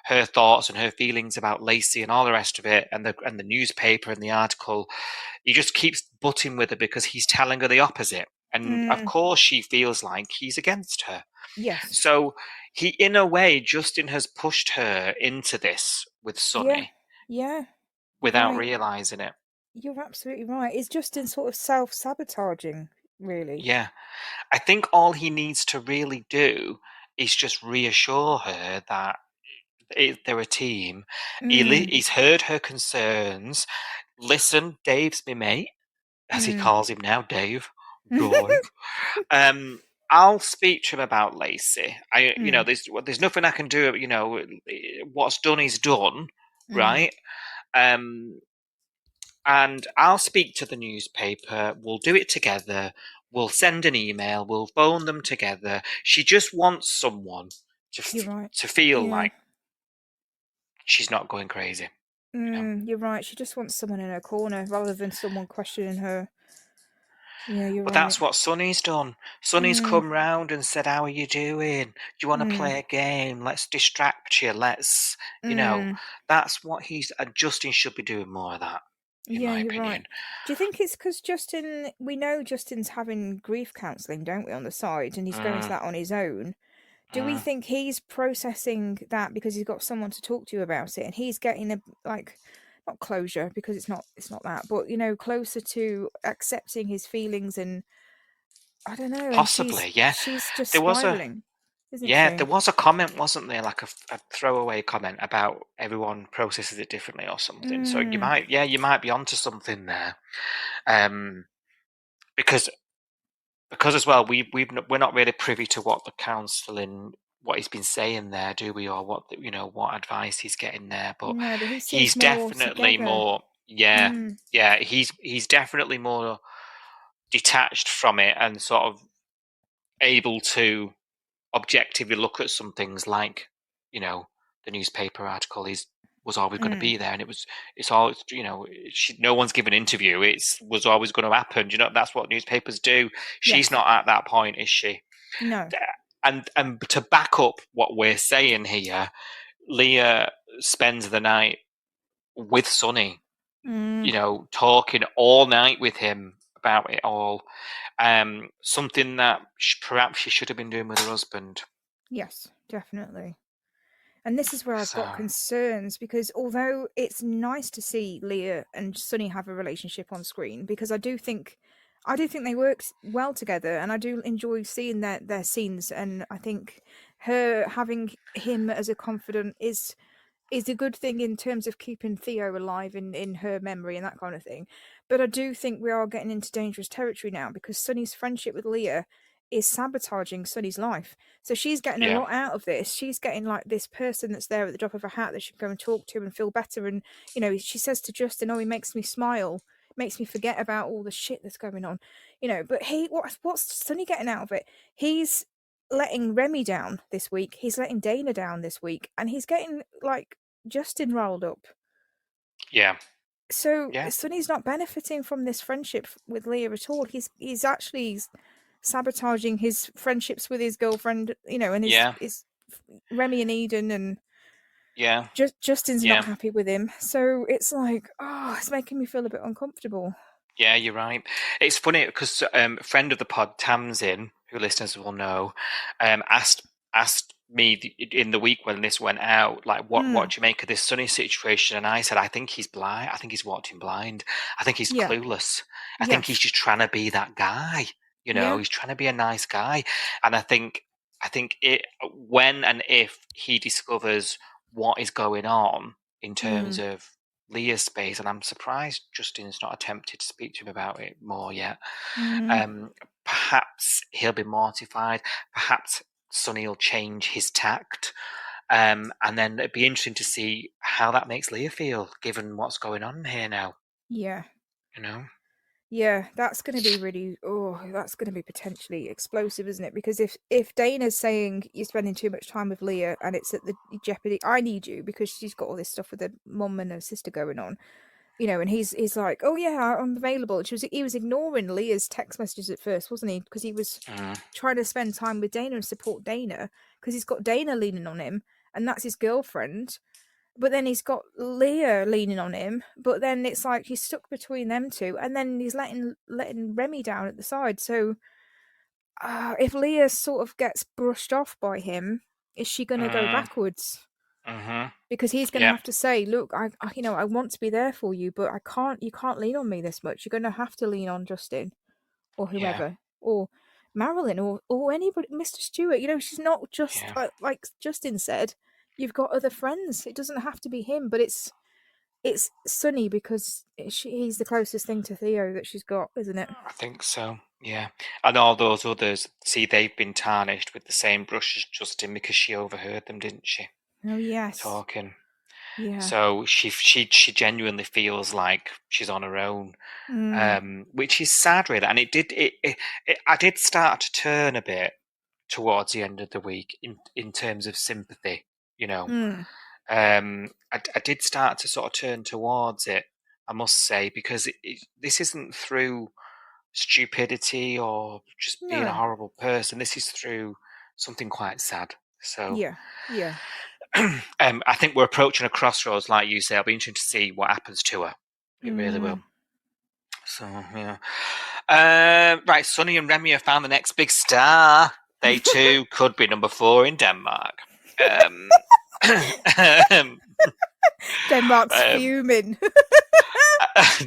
her thoughts and her feelings about Lacey and all the rest of it, and the newspaper and the article. He just keeps butting with her because he's telling her the opposite. And of course she feels like he's against her. Yes. So he, in a way, Justin has pushed her into this with Yeah. Sonny Yeah. You're without right. realizing it. You're absolutely right. It's just in sort of self-sabotaging, really. Yeah. I think all he needs to really do is just reassure her that they're a team. He's heard her concerns. Listen, Dave's my mate, as he calls him now, Dave. Dave. I'll speak to him about Lacey. There's nothing I can do. What's done is done, right? And I'll speak to the newspaper. We'll do it together. We'll send an email. We'll phone them together. She just wants someone You're right. to feel Yeah. like she's not going crazy. You're right. She just wants someone in her corner rather than someone questioning her. Yeah, you're But right. that's what Sonny's done. Sonny's come round and said, "How are you doing? Do you want to play a game? Let's distract you. Let's, that's what Justin should be doing more of that, in Yeah, my you're opinion." right. Do you think it's because we know Justin's having grief counselling, don't we, on the side, and he's going to that on his own? Do we think he's processing that because he's got someone to talk to about it, and he's getting a not closure because it's not that, but closer to accepting his feelings, and I don't know, and Possibly, yeah. she's just There was a spiraling, isn't she? there was a comment, wasn't there, like a throwaway comment about everyone processes it differently or something. So you might be onto something there, because as well we're not really privy to what the counselling, what he's been saying there, do we, or what what advice he's getting there? But No, but he seems he's more definitely together. more, he's definitely more detached from it and sort of able to objectively look at some things, like the newspaper article was always going to be there, and it's always no one's given an interview, was always going to happen. That's what newspapers do. She's Yes. not at that point, is she? No. And to back up what we're saying here, Leah spends the night with Sonny, talking all night with him about it all. Something that perhaps she should have been doing with her husband. Yes, definitely. And this is where I've got So, concerns, because although it's nice to see Leah and Sonny have a relationship on screen, because I do think they work well together, and I do enjoy seeing their scenes, and I think her having him as a confidant is a good thing in terms of keeping Theo alive in her memory and that kind of thing. But I do think we are getting into dangerous territory now, because Sonny's friendship with Leah is sabotaging Sonny's life. So she's getting a yeah. lot out of this. She's getting like this person that's there at the drop of a hat that she can go and talk to and feel better. And, she says to Justin, "Oh, he makes me smile, makes me forget about all the shit that's going on." But what's Sonny getting out of it? He's letting Remy down this week. He's letting Dana down this week, and he's getting like Justin rolled up. Yeah. So Yeah. Sonny's not benefiting from this friendship with Leah at all. He's actually sabotaging his friendships with his girlfriend, and his Remy and Eden, and Justin's not happy with him. So it's like, it's making me feel a bit uncomfortable. Yeah, you're right. It's funny because a friend of the pod, Tamsin, who listeners will know, asked me in the week when this went out, like, what do you make of this Sonny situation? And I said, I think he's blind. I think he's walking blind. I think he's clueless. I think he's just trying to be that guy. He's trying to be a nice guy. And I think when and if he discovers what is going on in terms of Leah's space, and I'm surprised Justin's not attempted to speak to him about it more yet. Perhaps he'll be mortified. Perhaps Sonny will change his tact. And then it'd be interesting to see how that makes Leah feel, given what's going on here now. Yeah. Yeah, that's going to be really, that's going to be potentially explosive, isn't it? Because if Dana's saying you're spending too much time with Leah and it's at the jeopardy, I need you, because she's got all this stuff with her mum and her sister going on, and he's like, oh yeah, I'm available. He was ignoring Leah's text messages at first, wasn't he? Because he was trying to spend time with Dana and support Dana, because he's got Dana leaning on him, and that's his girlfriend. But then he's got Leah leaning on him, but then it's like he's stuck between them two, and then he's letting Remy down at the side. So if Leah sort of gets brushed off by him, is she going to go backwards? Because he's going to have to say, look, I want to be there for you, but you can't lean on me this much. You're going to have to lean on Justin or whoever, or Marilyn, or anybody, Mr. Stewart. She's not just like Justin said. You've got other friends. It doesn't have to be him, but it's Sonny, because he's the closest thing to Theo that she's got, isn't it? I think so. Yeah, and all those others, see, they've been tarnished with the same brush as Justin because she overheard them, didn't she? Oh yes. Talking. Yeah. So she genuinely feels like she's on her own, which is sad, really. And I did start to turn a bit towards the end of the week in terms of sympathy. I did start to sort of turn towards it, I must say, because this isn't through stupidity or just being a horrible person. This is through something quite sad. So yeah. I think we're approaching a crossroads, like you say. I'll be interested to see what happens to her. It really will. So yeah. Right, Sonny and Remy have found the next big star. They too could be number 4 in Denmark. Denmark's fuming.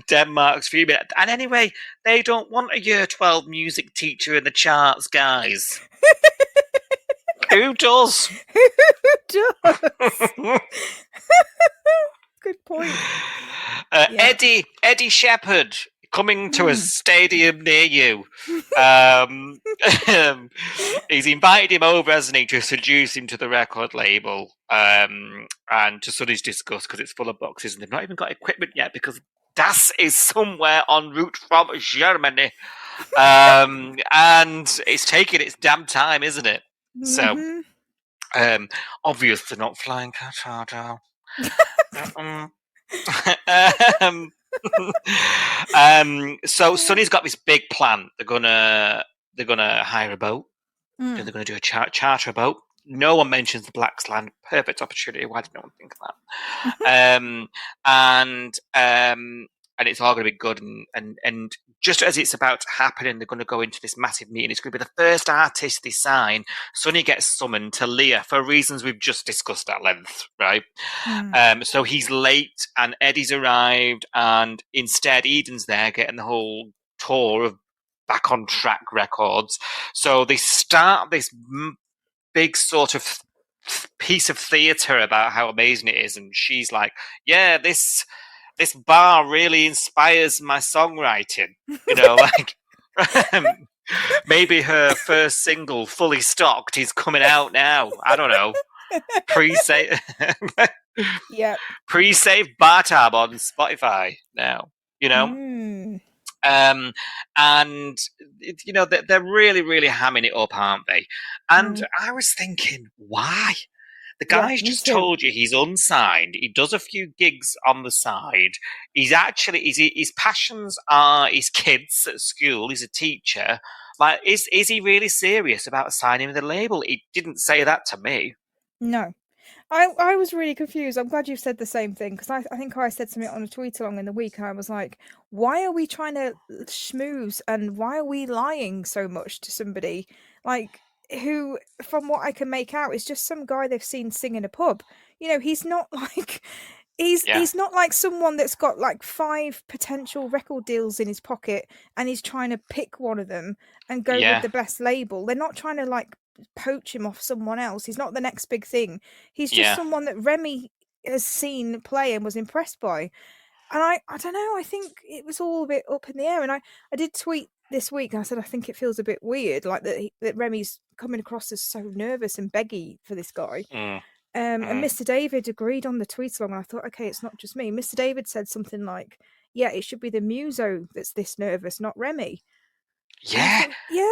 Denmark's fuming. And anyway, they don't want a year 12 music teacher in the charts, guys. Who does? Who does? Good point. Eddie Shepherd coming to a stadium near you. He's invited him over, hasn't he, to seduce him to the record label, and to Sonny's disgust because it's full of boxes and they've not even got equipment yet because Das is somewhere en route from Germany. And it's taking its damn time, isn't it? So, obviously not flying Qatar down. So Sonny's got this big plan. They're gonna hire a boat. They're gonna do a charter boat. No one mentions the Black's Land. Perfect opportunity. Why did no one think of that? And it's all going to be good. And just as it's about to happen, and they're going to go into this massive meeting, it's going to be the first artist they sign. Sonny gets summoned to Leah for reasons we've just discussed at length, right? So he's late, and Eddie's arrived, and instead Eden's there getting the whole tour of Back on Track Records. So they start this big sort of piece of theatre about how amazing it is, and she's like, "Yeah, this bar really inspires my songwriting." You know, like maybe her first single, Fully Stocked, is coming out now. I don't know. Pre-save bar tab on Spotify now. You know. And you know they're really, really hamming it up, aren't they? And I was thinking, why? The guy's just told you he's unsigned. He does a few gigs on the side. He's actually his passions are his kids at school. He's a teacher. Like, is he really serious about signing with the label? He didn't say that to me. No. I was really confused. I'm glad you said the same thing, because I think I said something on a tweet along in the week, and I was like, why are we trying to schmooze and why are we lying so much to somebody like who, from what I can make out, is just some guy they've seen sing in a pub? You know, he's not like he's not like someone that's got like 5 potential record deals in his pocket and he's trying to pick one of them and go with the best label. They're not trying to like poach him off someone else. He's not the next big thing. He's just someone that Remy has seen play and was impressed by. And I don't know, I think it was all a bit up in the air. And I did tweet this week, and I said I think it feels a bit weird, like that Remy's coming across as so nervous and beggy for this guy. And Mr. David agreed on the tweet along, and I thought, okay, it's not just me. Mr. David said something like, yeah, it should be the muso that's this nervous, not Remy. Yeah,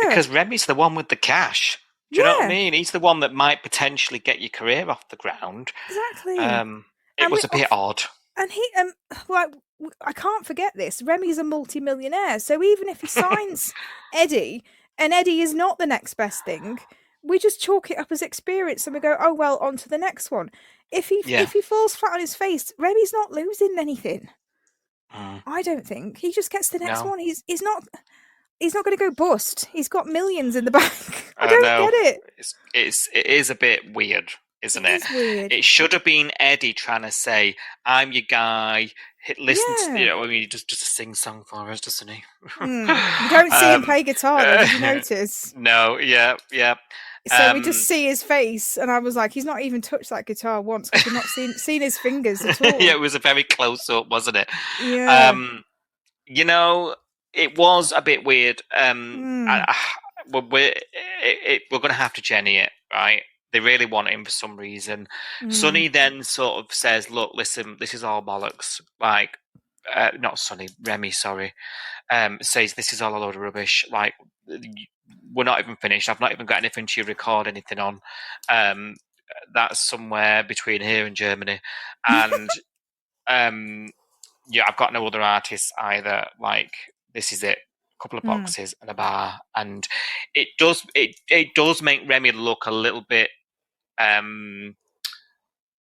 because Remy's the one with the cash. Do you know what I mean? He's the one that might potentially get your career off the ground. Exactly. It was a bit odd. And he, like, I can't forget this. Remy's a multi-millionaire, so even if he signs Eddie, and Eddie is not the next best thing, we just chalk it up as experience, and we go, oh well, on to the next one. If he falls flat on his face, Remy's not losing anything. I don't think. He just gets the next one. He's not going to go bust. He's got millions in the bank. I don't get it. It is a bit weird, isn't it? It's weird. It should have been Eddie trying to say, "I'm your guy." Listen to, you know, I mean, he just a sing song for us, doesn't he? You don't see him play guitar, though, did you notice? No, yeah. So we just see his face, and I was like, he's not even touched that guitar once, because we've not seen his fingers at all. Yeah, it was a very close up, wasn't it? Yeah. You know, it was a bit weird. We're going to have to Jenny it, right? They really want him for some reason. Sonny then sort of says, look, listen, this is all bollocks. Like, not Sonny, Remy, sorry. Says this is all a load of rubbish. Like, we're not even finished. I've not even got anything to record anything on. That's somewhere between here and Germany. And I've got no other artists either. Like, this is it. A couple of boxes and a bar. And it does make Remy look a little bit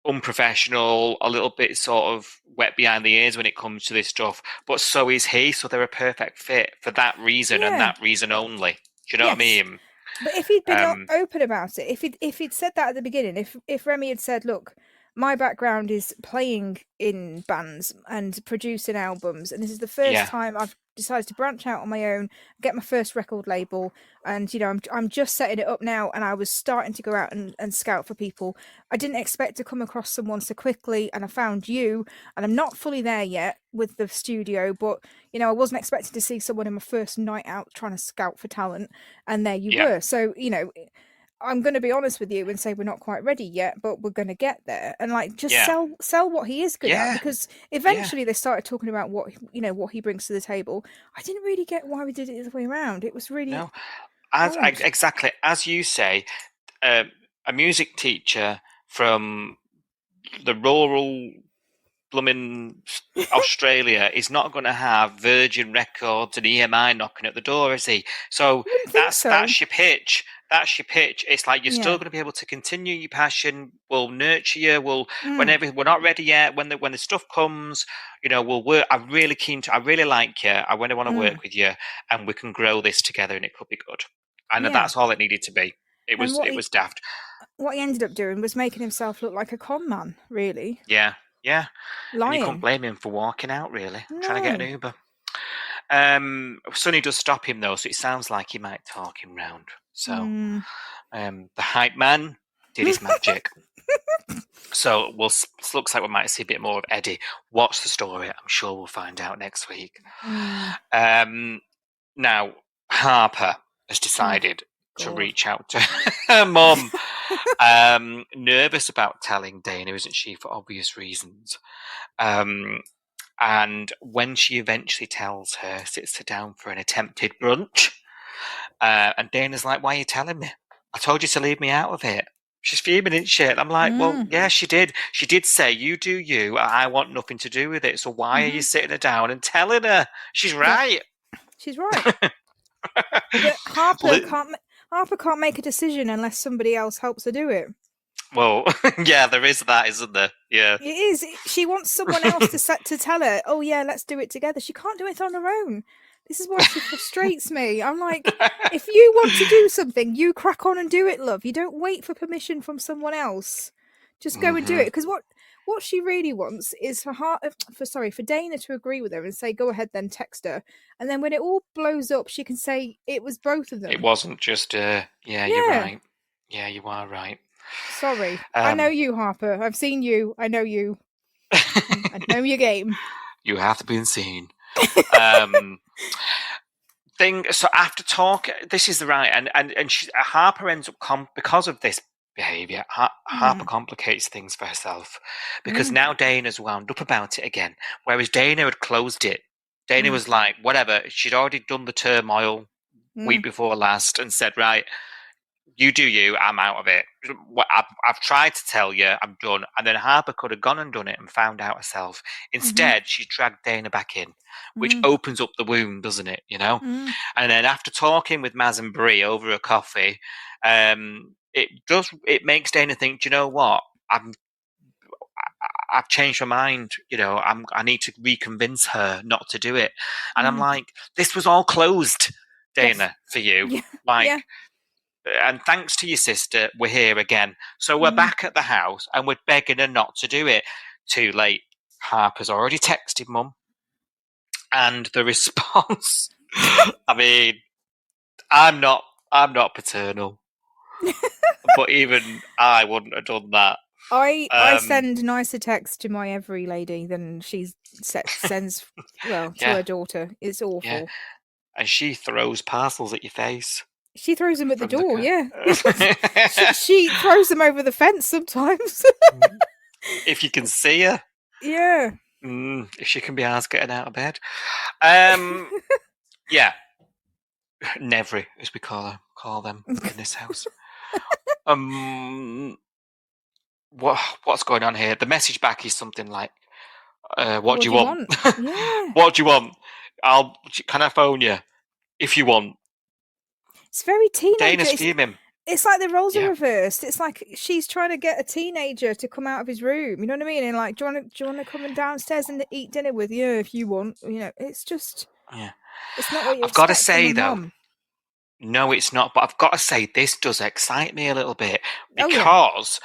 unprofessional, a little bit sort of wet behind the ears when it comes to this stuff. But so is he. So they're a perfect fit for that reason and that reason only. Do you know what I mean? But if he'd been open about it, if he'd said that at the beginning, if Remy had said, "Look, my background is playing in bands and producing albums, and this is the first time I've decided to branch out on my own, get my first record label, and I'm just setting it up now, and I was starting to go out and scout for people. I didn't expect to come across someone so quickly, and I found you, and I'm not fully there yet with the studio, but I wasn't expecting to see someone in my first night out trying to scout for talent, and there you were. So I'm going to be honest with you and say we're not quite ready yet, but we're going to get there. And sell what he is good at, because eventually they started talking about what he brings to the table. I didn't really get why we did it the other way around. It was really exactly as you say. A music teacher from the rural blooming Australia is not going to have Virgin Records and EMI knocking at the door, is he? So that's your pitch. That's your pitch. It's like you're still going to be able to continue your passion. We'll nurture you. Whenever we're not ready yet, when the stuff comes, we'll work. I really like you. I really want to work with you, and we can grow this together, and it could be good. And that's all it needed to be. It was daft. What he ended up doing was making himself look like a con man, really. Yeah. Lying. And you can't blame him for walking out, really. No. Trying to get an Uber. Sonny does stop him, though, so it sounds like he might talk him round. So the hype man did his magic. So looks like we might see a bit more of Eddie. What's the story? I'm sure we'll find out next week. Now, Harper has decided to reach out to her mum. Nervous about telling Dana, isn't she, for obvious reasons. And when she eventually tells her, sits her down for an attempted brunch. And Dana's like, "Why are you telling me? I told you to leave me out of it." She's fuming, isn't she? I'm like, well, yeah, she did. She did say, "You do you. I want nothing to do with it. So why are you sitting her down and telling her?" She's right. She's right. But Harper can't make a decision unless somebody else helps her do it. Well, yeah, there is that, isn't there? Yeah. It is. She wants someone else to tell her, "Oh, yeah, let's do it together." She can't do it on her own. This is why she frustrates me. I'm like, if you want to do something, you crack on and do it, love. You don't wait for permission from someone else. Just go and do it. Because what she really wants is for Dana to agree with her and say, "Go ahead, then text her." And then when it all blows up, she can say it was both of them. It wasn't just you're right. Yeah, you are right. Sorry. I know you, Harper. I've seen you. I know you. I know your game. You have been seen. So after talk, this is the right, and Harper ends up because of this behaviour. Harper complicates things for herself because now Dana's wound up about it again, whereas Dana had closed it. Dana was like, whatever. She'd already done the turmoil week before last and said, right, you do you, I'm out of it. I've tried to tell you, I'm done. And then Harper could have gone and done it and found out herself. Instead, she dragged Dana back in, which opens up the wound, doesn't it? And then after talking with Maz and Brie over a coffee, it makes Dana think, do you know what? I've changed my mind. I need to reconvince her not to do it. And I'm like, this was all closed, Dana, for you. Yeah. And thanks to your sister, we're here again. So we're back at the house and we're begging her not to do it. Too late. Harper's already texted Mum. And the response, I mean, I'm not paternal. But even I wouldn't have done that. I send nicer texts to my every lady than she sends to her daughter. It's awful. Yeah. And she throws parcels at your face. She throws them at the door, she throws them over the fence sometimes. If you can see her. Yeah. If she can be asked getting out of bed. Yeah. Nevry, as we call them in this house. What's going on here? The message back is something like, what do you want? Yeah. What do you want? Can I phone you? If you want. It's very teenager. Dana's fuming. It's like the roles are reversed. It's like she's trying to get a teenager to come out of his room. You know what I mean? And like, do you want to come downstairs and eat dinner with you if you want? It's just. Yeah. It's not what you. I've got to say though. No, it's not. But I've got to say, this does excite me a little bit Oh, yeah. because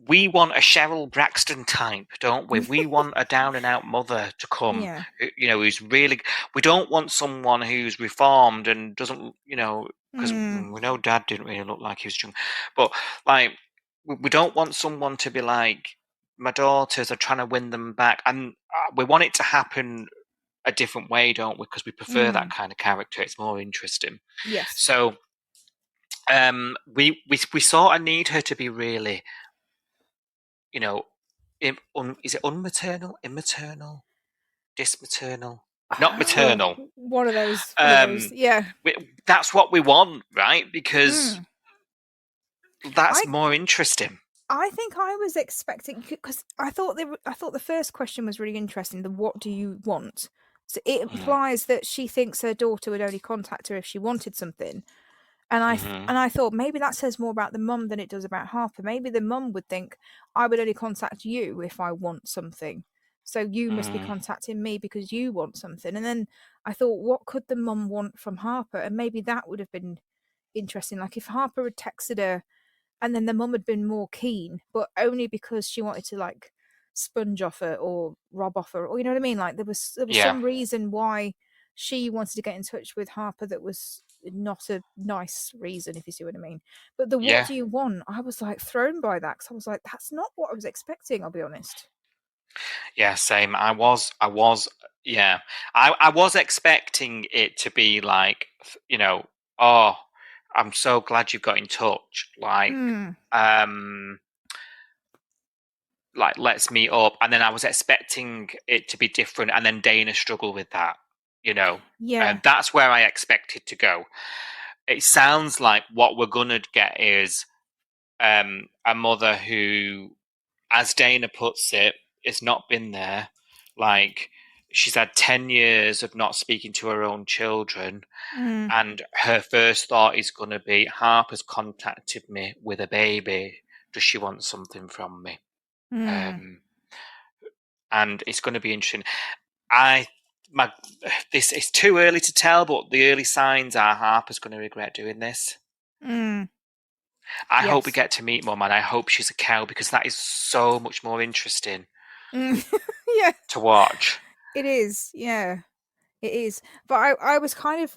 we want a Cheryl Braxton type, don't we? We want a down and out mother to come, Yeah. who's really. We don't want someone who's reformed and doesn't, because we know Dad didn't really look like he was young, but like we don't want someone to be like, my daughters are trying to win them back, and we want it to happen a different way, don't we? Because we prefer that kind of character. It's more interesting. Yes. So we sort of need her to be really, is it unmaternal, immaternal, dismaternal, not maternal? One of those. Yeah. That's what we want, right? Because that's more interesting. I think I was expecting, because I thought the first question was really interesting. The what do you want? So it implies that she thinks her daughter would only contact her if she wanted something. And I thought maybe that says more about the mum than it does about Harper. Maybe the mum would think, I would only contact you if I want something. So you must be contacting me because you want something. And then I thought, what could the mum want from Harper? And maybe that would have been interesting. Like if Harper had texted her and then the mum had been more keen, but only because she wanted to like sponge off her or rob off her, or you know what I mean? Like there was some reason why she wanted to get in touch with Harper that was not a nice reason, if you see what I mean. But what do you want? I was like thrown by that because I was like, that's not what I was expecting, I'll be honest. Yeah, same. I was expecting it to be like, oh, I'm so glad you got in touch. Like, like let's meet up. And then I was expecting it to be different, and then Dana struggled with that. Yeah. That's where I expected to go. It sounds like what we're gonna get is a mother who, as Dana puts it, has not been there. Like, she's had 10 years of not speaking to her own children, and her first thought is going to be, Harper's contacted me with a baby. Does she want something from me? And it's going to be interesting. This is too early to tell, but the early signs are Harper's going to regret doing this. I hope we get to meet Mum, and I hope she's a cow, because that is so much more interesting to watch. It is, yeah. It is. But I was kind of,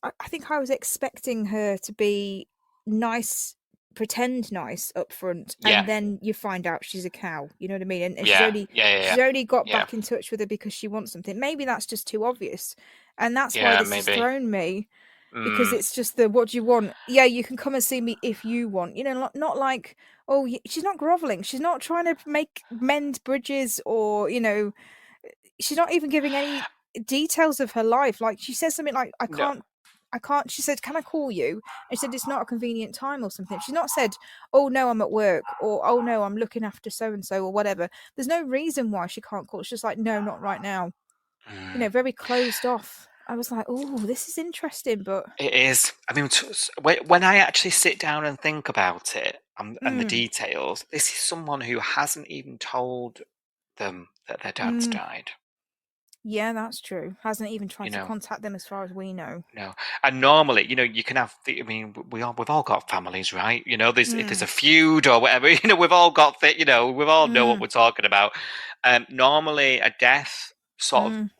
I think I was expecting her to be nice, pretend nice up front, and then you find out she's a cow. You know what I mean? And she's only got back in touch with her because she wants something. Maybe that's just too obvious, and that's why this has thrown me. Because it's just the what do you want? Yeah, you can come and see me if you want. Not like, oh, she's not groveling. She's not trying to mend bridges, or she's not even giving any details of her life. Like she says something like, I can't. She said, can I call you? And she said, it's not a convenient time or something. She's not said, oh no, I'm at work, or oh no, I'm looking after so and so, or whatever. There's no reason why she can't call. It's just like, no, not right now. Very closed off. I was like, oh, this is interesting, but it is. I mean, when I actually sit down and think about it and the details, this is someone who hasn't even told them that their dad's died. Yeah, that's true. Hasn't even tried to contact them, as far as we know. No, and normally, you can have. We've all got families, right? If there's a feud or whatever, we've all got we've all know what we're talking about. Normally, a death sort of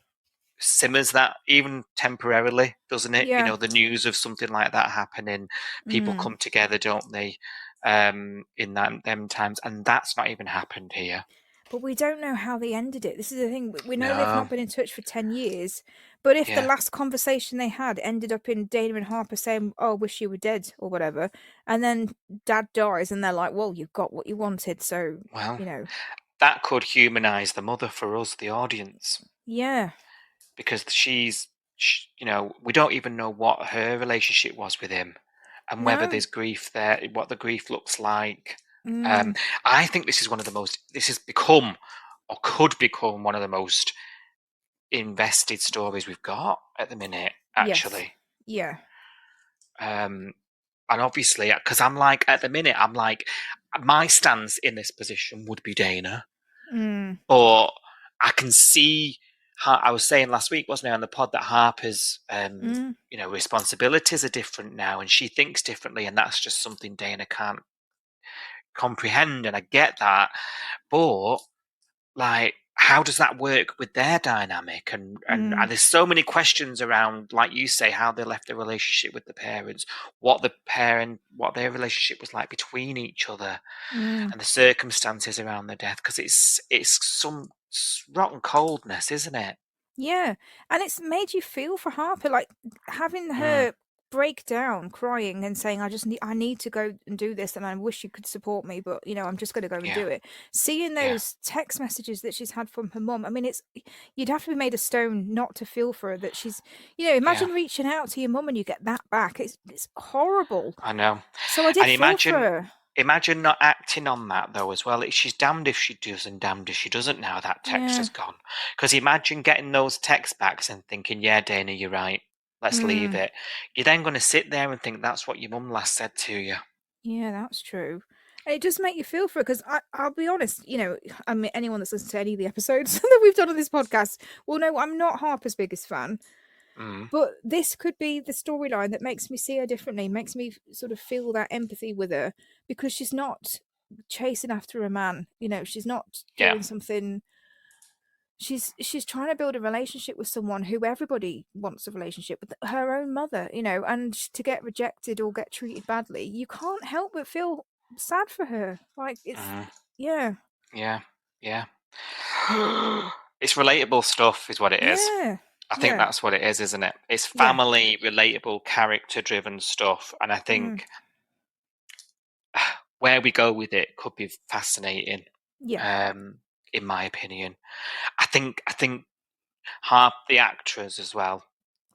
simmers that, even temporarily, doesn't it? Yeah. The news of something like that happening, people come together, don't they? In them times, and that's not even happened here. But we don't know how they ended it. This is the thing. We know they've not been in touch for 10 years. But if the last conversation they had ended up in Dana and Harper saying, oh, wish you were dead, or whatever, and then Dad dies, and they're like, well, you've got what you wanted, so, that could humanise the mother for us, the audience. Yeah. Because we don't even know what her relationship was with him, and whether there's grief there, what the grief looks like. I think this has become, or could become, one of the most invested stories we've got at the minute, actually. Yes. Yeah. And obviously, because at the minute, my stance in this position would be Dana. But I can see I was saying last week, wasn't I, on the pod, that Harper's Mm. responsibilities are different now, and she thinks differently, and that's just something Dana can't comprehend, and I get that, but like, how does that work with their dynamic? And there's so many questions around, like you say, how they left the relationship with the parents, what their relationship was like between each other, and the circumstances around the death, because it's some rotten coldness, isn't it? Yeah, and it's made you feel for Harper, like having her break down, crying and saying, I need to go and do this, and I wish you could support me, but I'm just going to go and do it." Seeing those text messages that she's had from her mum, I mean, you'd have to be made of stone not to feel for her, that she's, imagine reaching out to your mum and you get that back. It's horrible. I know. So I did And feel for her. Imagine not acting on that, though, as well. She's damned if she does and damned if she doesn't now that text has gone. Because imagine getting those texts back and thinking, yeah, Dana, you're right. Let's leave it. You're then going to sit there and think that's what your mum last said to you. Yeah, that's true. And it does make you feel for it, because I'll be honest, I mean, anyone that's listened to any of the episodes that we've done on this podcast will know I'm not Harper's biggest fan. But this could be the storyline that makes me see her differently, makes me sort of feel that empathy with her, because she's not chasing after a man. She's not doing something. She's trying to build a relationship with someone who everybody wants a relationship with, her own mother, and to get rejected or get treated badly, you can't help but feel sad for her. Like, it's Yeah. It's relatable stuff is what it is. I think that's what it is, isn't it? It's family, relatable, character-driven stuff, and I think where we go with it could be fascinating. In my opinion, I think the actors as well,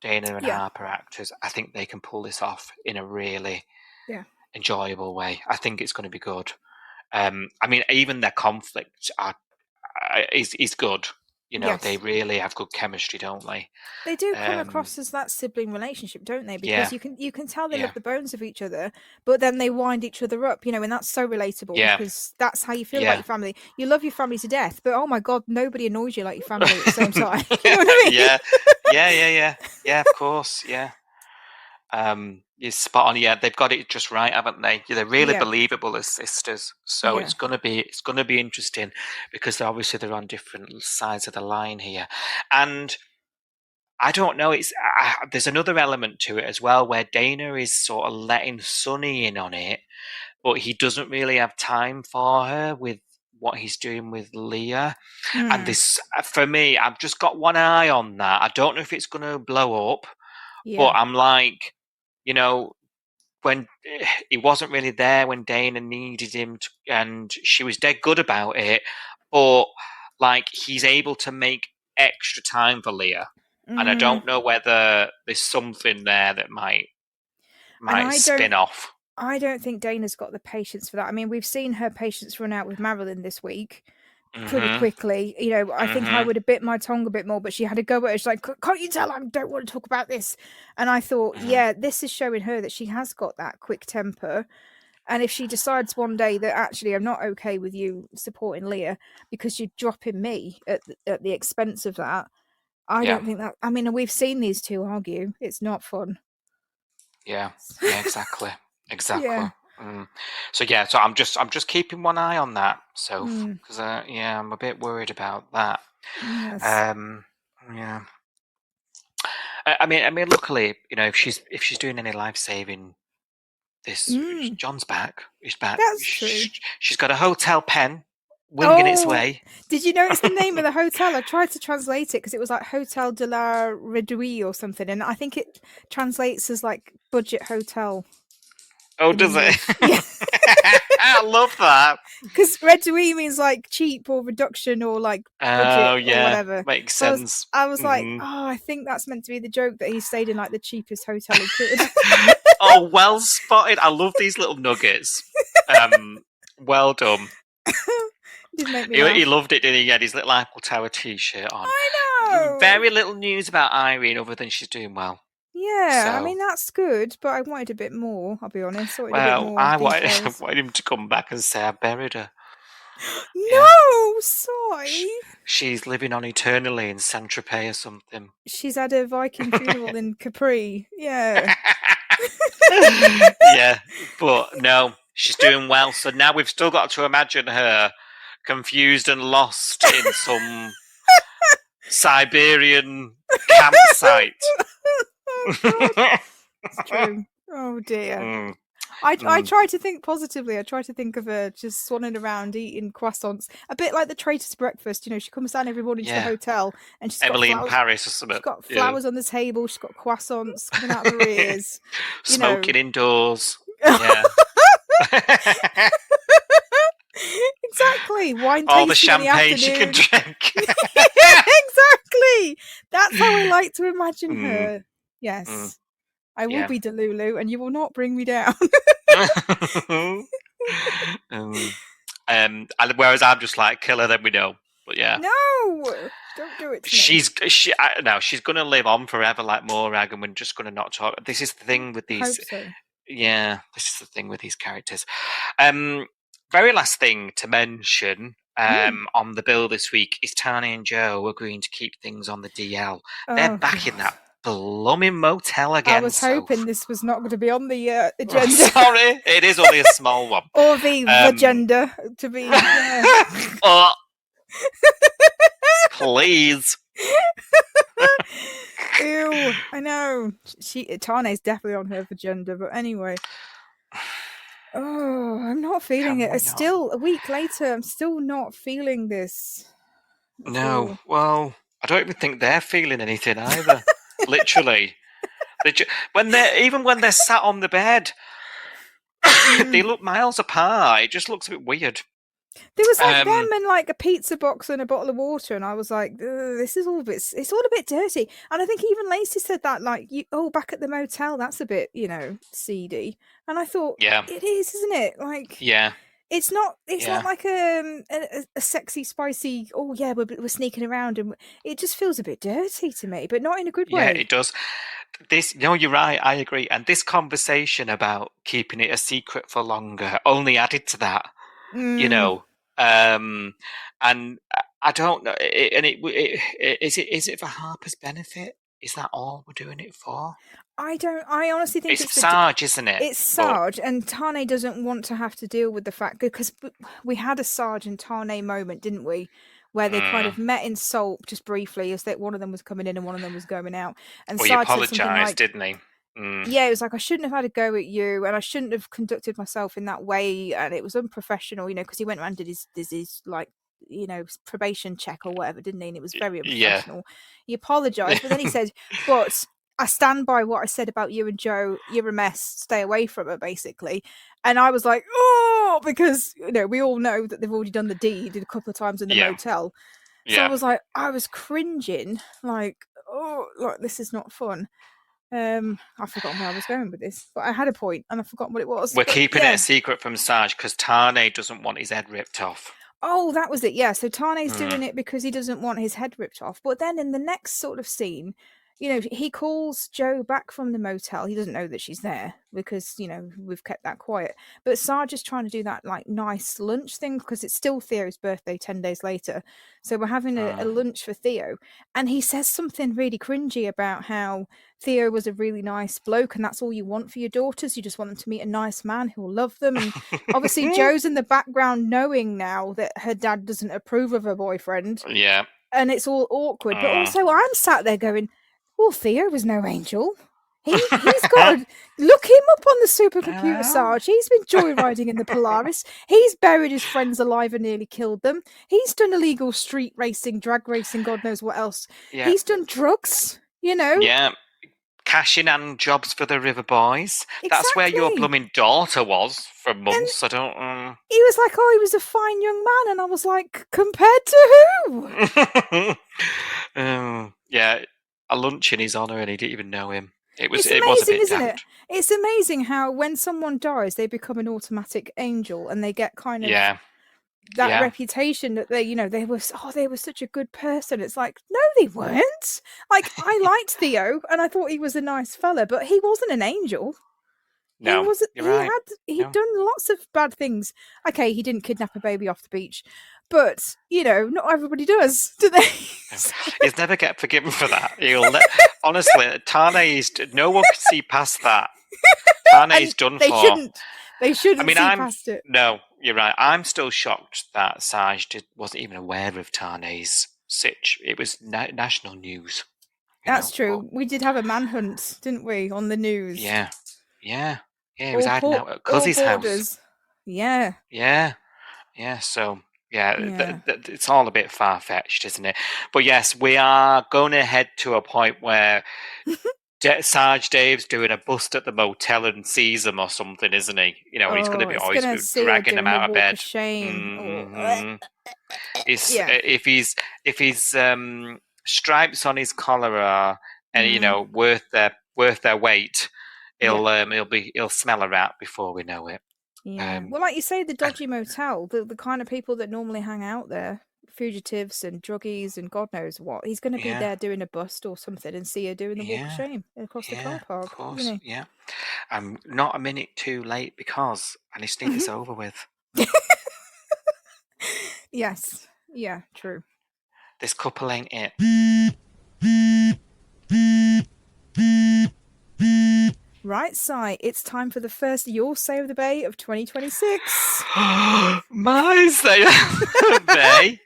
Dana and Harper actors, I think they can pull this off in a really enjoyable way. I think it's going to be good. I mean, even their conflict is good. They really have good chemistry, don't they? They do come across as that sibling relationship, don't they? Because you can tell they love the bones of each other, but then they wind each other up, and that's so relatable, because that's how you feel about your family. You love your family to death, but oh my God, nobody annoys you like your family at the same time. You know what I mean? Yeah, of course, yeah. You're spot on. Yeah, they've got it just right, haven't they? They're really believable as sisters. So it's gonna be interesting, because obviously they're on different sides of the line here, and I don't know. There's another element to it as well, where Dana is sort of letting Sonny in on it, but he doesn't really have time for her with what he's doing with Leah. And this, for me, I've just got one eye on that. I don't know if it's going to blow up, but I'm like, when he wasn't really there when Dana needed him to, and she was dead good about it, but like, he's able to make extra time for Leah. And I don't know whether there's something there that might spin off. I don't think Dana's got the patience for that. I mean, we've seen her patience run out with Marilyn this week pretty quickly. I think I would have bit my tongue a bit more, but she had to go at it. She's like, "Can't you tell I don't want to talk about this?" And I thought, this is showing her that she has got that quick temper. And if she decides one day that actually I'm not okay with you supporting Leah because you're dropping me at the expense of that, I don't think that. I mean, we've seen these two argue. It's not fun. Yeah, exactly. So I'm just keeping one eye on that, because I'm a bit worried about that. I mean, luckily, if she's doing any life saving, John's back. He's back. That's true. She's got a hotel pen winging its way. Did you notice the name of the hotel? I tried to translate it because it was like Hotel de la Redouille or something, and I think it translates as like budget hotel. Oh, does it? Yeah. I love that. Because Redouille means like cheap or reduction or like budget or whatever. Makes sense. I was like, I think that's meant to be the joke, that he stayed in like the cheapest hotel he could. Oh, well spotted. I love these little nuggets. Well done. Did make me laugh. He loved it, didn't he? He had his little Eiffel Tower t-shirt on. I know. Very little news about Irene other than she's doing well. Yeah, I mean, that's good, but I wanted a bit more, I'll be honest. I wanted him to come back and say I buried her. No, sorry. She's living on eternally in Saint-Tropez or something. She's had a Viking funeral in Capri. Yeah. Yeah, but no, she's doing well. So now we've still got to imagine her confused and lost in some Siberian campsite. It's true. Oh dear. I try to think positively. I try to think of her just swanning around eating croissants, a bit like the Traitors breakfast. She comes down every morning to the hotel, and she's Emily got in Paris or something. She's got flowers on the table. She's got croissants coming out of her ears. Smoking indoors. Yeah. Exactly. Wine all the tasting in champagne she can afternoon. drink. Exactly. That's how I like to imagine her. Yes. I will be Delulu, and you will not bring me down. Whereas I'm just like, kill her, then we know. But yeah, no, don't do it. She's gonna live on forever like Morag, and we're just gonna not talk. This is the thing with these. Hope so. Yeah, this is the thing with these characters. Very last thing to mention on the bill this week is Tane and Jo agreeing to keep things on the DL. They're back in that blooming motel again. I was hoping this was not going to be on the agenda. Sorry, it is only a small one. Or the agenda to be. Please. Ew, I know. Tane's definitely on her agenda, but anyway. Oh, I'm not feeling it. It's still a week later. I'm still not feeling this. No, well, I don't even think they're feeling anything either. Literally, when they're sat on the bed, they look miles apart. It just looks a bit weird. There was like them and like a pizza box and a bottle of water, and I was like, "This is all a bit. It's all a bit dirty." And I think even Lacey said that, like, back at the motel, that's a bit, seedy." And I thought, "Yeah, it is, isn't it? Like, yeah." It's not like a sexy, spicy. Oh yeah, we're sneaking around, and it just feels a bit dirty to me, but not in a good way. Yeah, it does. You're right. I agree. And this conversation about keeping it a secret for longer only added to that. And I don't know. Is it for Harper's benefit? Is that all we're doing it for? I honestly think it's Sarge, isn't it? It's Sarge, and Tane doesn't want to have to deal with the fact, because we had a Sarge and Tane moment, didn't we? Where they kind of met in Salt just briefly, as that one of them was coming in and one of them was going out. And he apologised, didn't he? Yeah, it was like, I shouldn't have had a go at you, and I shouldn't have conducted myself in that way, and it was unprofessional, because he went around and did his like, probation check or whatever, didn't he? And it was very unprofessional. Yeah. He apologised, but then he said, "But I stand by what I said about you and Jo. You're a mess. Stay away from her," basically. And I was like, "Oh," because we all know that they've already done the deed a couple of times in the motel. So I was like, I was cringing, like, oh, like, this is not fun. I've forgotten where I was going with this, but I had a point and I've forgotten what it was. We're keeping it a secret from Sarge because Tane doesn't want his head ripped off. Oh, that was it. Yeah, so Tane's doing it because he doesn't want his head ripped off. But then in the next sort of scene, he calls Jo back from the motel. He doesn't know that she's there because, we've kept that quiet. But Sarge is trying to do that, like, nice lunch thing because it's still Theo's birthday 10 days later. So we're having a lunch for Theo. And he says something really cringy about how Theo was a really nice bloke and that's all you want for your daughters. You just want them to meet a nice man who will love them. And obviously Jo's in the background knowing now that her dad doesn't approve of her boyfriend. Yeah. And it's all awkward. But also I'm sat there going, well, Theo was no angel. He's got to look him up on the supercomputer, Sarge. He's been joyriding in the Polaris. He's buried his friends alive and nearly killed them. He's done illegal street racing, drag racing, God knows what else. Yeah. He's done drugs, Yeah. Cashing and jobs for the River Boys. Exactly. That's where your blooming daughter was for months. And I don't. He was like, "Oh, he was a fine young man," and I was like, "Compared to who?" Yeah. A lunch in his honour and he didn't even know him. It was amazing, a bit isn't daft. it? It's amazing how when someone dies, they become an automatic angel and they get kind of that reputation that they were such a good person. It's like, no, they weren't. Like, I liked Theo and I thought he was a nice fella, but he wasn't an angel. No, you're right. He'd done lots of bad things. Okay, he didn't kidnap a baby off the beach, but not everybody does, do they? He'll never get forgiven for that. Honestly, Tane no one can see past that. Tane's done they for. They shouldn't see I'm past it. No, you're right. I'm still shocked that Saj wasn't even aware of Tane's sitch. It was national news. That's true. We did have a manhunt, didn't we, on the news? Yeah. He was hiding out at Cuzzy's house. Yeah. So it's all a bit far fetched, isn't it? But yes, we are going to head to a point where Sarge Dave's doing a bust at the motel and sees them or something, isn't he? He's going to be always dragging them out of bed. Shame. If he's stripes on his collar are worth their weight, he'll smell a rat before we know it. Yeah. Well, like you say, the dodgy motel, the kind of people that normally hang out there, fugitives and druggies and God knows what. He's going to be there doing a bust or something and see her doing the walk of shame across the car park. Of course, I'm not a minute too late because I just need this over with. Yes. Yeah, true. This couple ain't it. Right, Si, it's time for the first Your Say of the Bay of 2026. My Say of the Bay?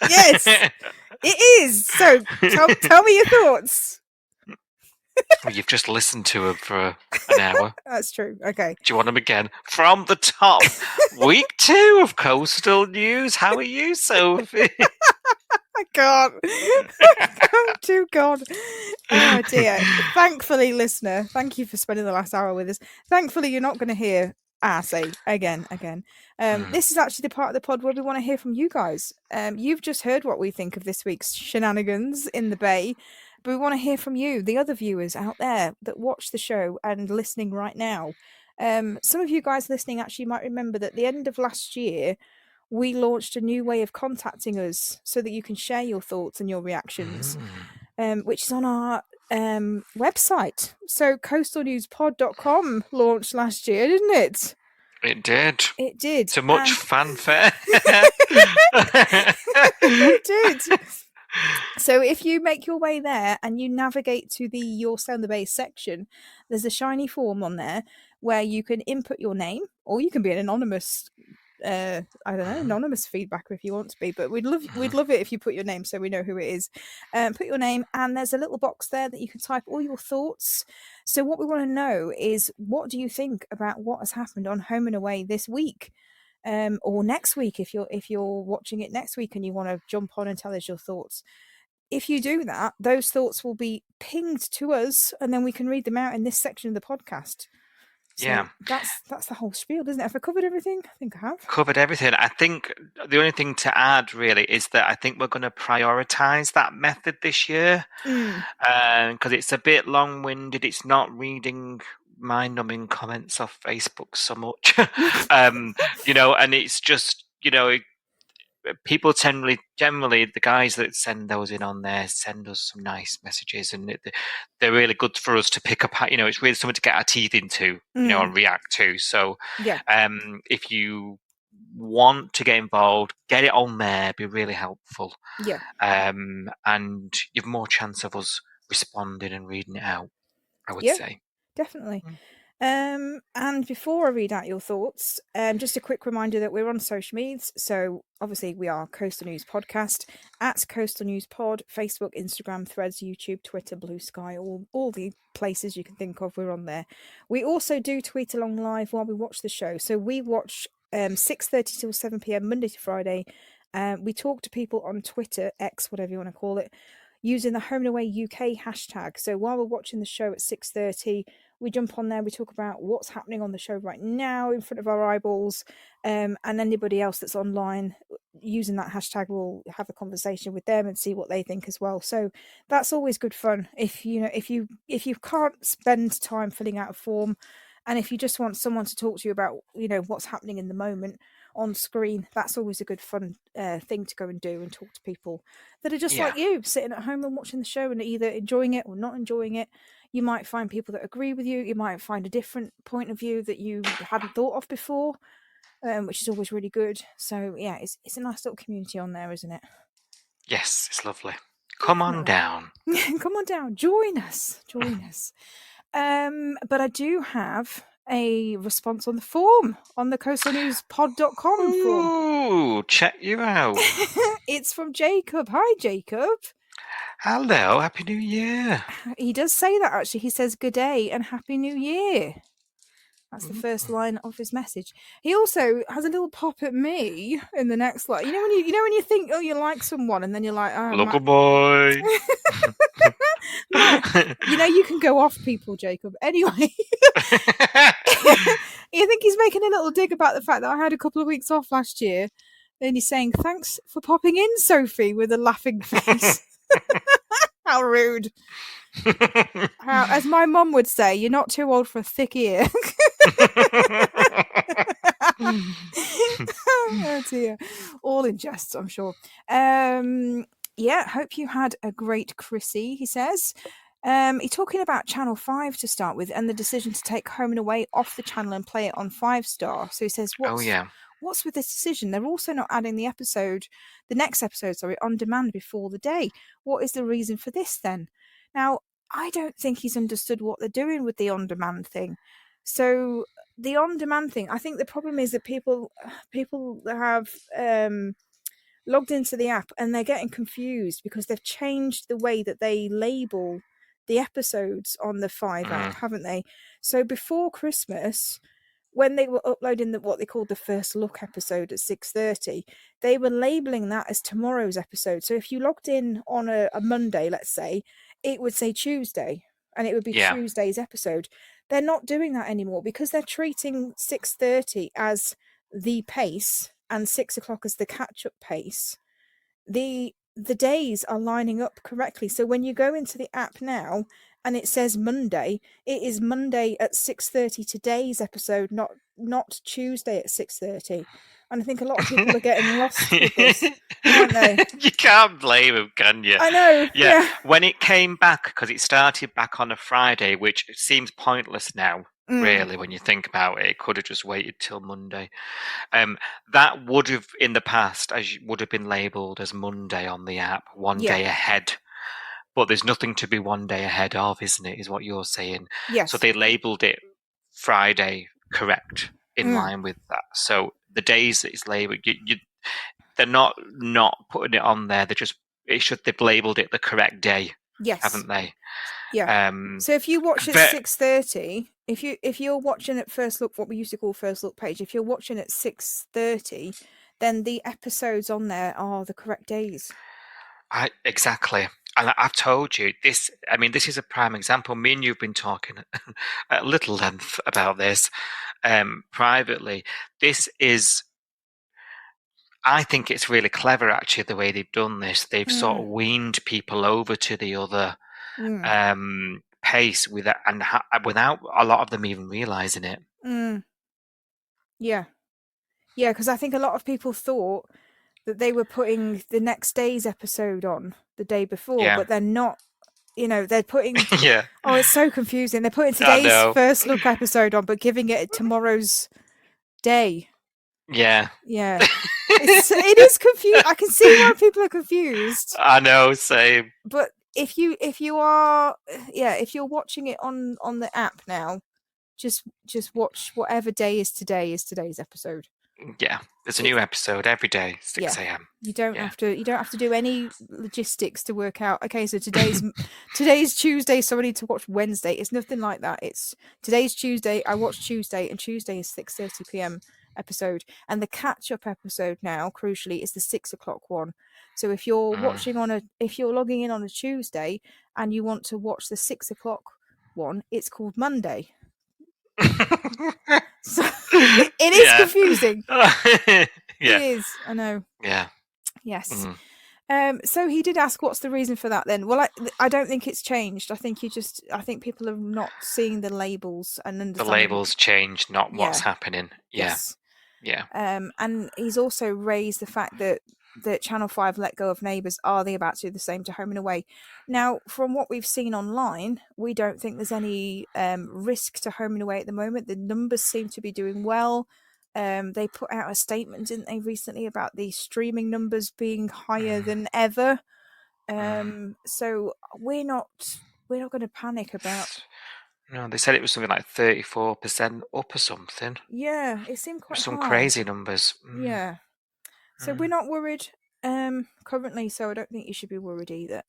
Yes, it is. So tell me your thoughts. Well, you've just listened to him for an hour. That's true. Okay. Do you want him again? From the top. Week 2 of Coastal News. How are you, Sophie? I can't. Oh, dear God. Oh, dear. Thankfully, listener, thank you for spending the last hour with us. Thankfully, you're not going to hear say again. This is actually the part of the pod where we want to hear from you guys. You've just heard what we think of this week's shenanigans in the Bay, but we want to hear from you, the other viewers out there that watch the show and listening right now. Some of you guys listening actually might remember that at the end of last year, we launched a new way of contacting us so that you can share your thoughts and your reactions, which is on our website. So coastalnewspod.com launched last year, didn't it? It did. It did. To much fanfare. It did. So if you make your way there and you navigate to the Your Say on the Bay section, there's a shiny form on there where you can input your name, or you can be an anonymous anonymous feedbacker if you want to be, but we'd love it if you put your name so we know who it is. Put your name, and there's a little box there that you can type all your thoughts. So what we want to know is, what do you think about what has happened on Home and Away this week, or next week if you're watching it next week and you want to jump on and tell us your thoughts. If you do that, those thoughts will be pinged to us, and then we can read them out in this section of the podcast. So that's the whole spiel, isn't it? Have I covered everything? I think I have. Covered everything. I think the only thing to add really is that I think we're going to prioritise that method this year, because it's a bit long-winded. It's not reading mind-numbing comments off Facebook so much, and it's just people generally the guys that send those in on there send us some nice messages, and they're really good for us to pick up. It's really something to get our teeth into, and react to. So, if you want to get involved, get it on there. Be really helpful. Yeah. And you've more chance of us responding and reading it out, I would say. Definitely. And before I read out your thoughts, just a quick reminder that we're on social medias. So obviously we are Coastal News Podcast, at Coastal News Pod, Facebook, Instagram, Threads, YouTube, Twitter, Blue Sky, all the places you can think of, we're on there. We also do tweet along live while we watch the show. So we watch 6:30 till 7 p.m. Monday to Friday. We talk to people on Twitter, X, whatever you want to call it, using the Home and Away UK hashtag. So while we're watching the show at 6:30, we jump on there, we talk about what's happening on the show right now in front of our eyeballs, and anybody else that's online using that hashtag, we'll have a conversation with them and see what they think as well. So that's always good fun. If you can't spend time filling out a form, and if you just want someone to talk to you about what's happening in the moment, on screen. That's always a good fun thing to go and do and talk to people that are just like you, sitting at home and watching the show and either enjoying it or not enjoying it. You might find people that agree with you. You might find a different point of view that you hadn't thought of before, which is always really good. So yeah, it's a nice little community on there, isn't it? Yes, it's lovely. Come on down. Come on down. Join us. But I do have a response on the form, on the coastalnewspod.com form. Ooh, check you out. It's from Jacob. Hi, Jacob. Hello, Happy New Year. He does say that, actually. He says, good day and Happy New Year. That's the first line of his message. He also has a little pop at me in the next line. You know when you think, oh, you like someone, and then you're like, oh, look a boy. You can go off people, Jacob. Anyway, you think he's making a little dig about the fact that I had a couple of weeks off last year, and he's saying, thanks for popping in, Sophie, with a laughing face. How rude. As my mum would say, you're not too old for a thick ear. Oh dear. All in jest, I'm sure. Hope you had a great Chrissy, he says. He's talking about Channel 5 to start with and the decision to take Home and Away off the channel and play it on 5-star. So he says, what's with this decision? They're also not adding the next episode, on demand before the day. What is the reason for this then? Now, I don't think he's understood what they're doing with the on-demand thing. So the on-demand thing, I think the problem is that people have logged into the app and they're getting confused because they've changed the way that they label the episodes on the 5 app, haven't they? So before Christmas, when they were uploading what they called the first look episode at 6:30, they were labeling that as tomorrow's episode. So if you logged in on a Monday, let's say, it would say Tuesday, and it would be Tuesday's episode. They're not doing that anymore because they're treating 6:30 as the pace and 6 o'clock as the catch-up pace. The days are lining up correctly. So when you go into the app now and it says Monday, it is Monday at 6:30 today's episode, not Tuesday at 6:30. And I think a lot of people are getting lost with this, aren't they? You can't blame them, can you? I know. Yeah. When it came back, because it started back on a Friday, which seems pointless now, really, when you think about it. It could have just waited till Monday. That would have, in the past, would have been labelled as Monday on the app, one day ahead. But there's nothing to be one day ahead of, isn't it, is what you're saying. Yes. So they labelled it Friday correct in line with that. So the days that it's labelled, they're not putting it on there. They've labelled it the correct day, haven't they? Yeah. So if you watch at 6:30, if you're watching at first look, what we used to call first look page, if you're watching at 6:30, then the episodes on there are the correct days. Exactly. And I've told you this. I mean, this is a prime example. Me and you've been talking at little length about this privately. I think it's really clever, actually, the way they've done this. They've sort of weaned people over to the other pace without a lot of them even realising it. Yeah, because I think a lot of people thought that they were putting the next day's episode on the day before, but they're not. They're putting... Oh, it's so confusing. They're putting today's first look episode on, but giving it tomorrow's day. Yeah. It is confusing. I can see why people are confused. I know, same. But if you're watching it on the app now, just watch whatever day is today's episode. Yeah, there's a new episode every day, 6 a.m. You don't have to do any logistics to work out. Okay, so today's Tuesday, so I need to watch Wednesday. It's nothing like that. It's today's Tuesday. I watch Tuesday, and Tuesday is 6:30 p.m. episode, and the catch-up episode now, crucially, is the 6 o'clock one. So if you're if you're logging in on a Tuesday and you want to watch the 6 o'clock one, it's called Monday. So it is confusing. It is. I know. Yeah. Yes. So he did ask, what's the reason for that then? Well, I don't think it's changed. I think people are not seeing the labels and understanding. The labels changed, not what's happening. Yeah. Yes. Yeah. And he's also raised the fact that Channel 5 let go of Neighbours. Are they about to do the same to Home and Away? Now, from what we've seen online, we don't think there's any risk to Home and Away at the moment. The numbers seem to be doing well. They put out a statement, didn't they, recently about the streaming numbers being higher than ever. So we're not going to panic about. No, they said it was something like 34% up or something. Yeah, it seemed quite Some high. crazy numbers. Yeah. So we're not worried currently, so I don't think you should be worried either,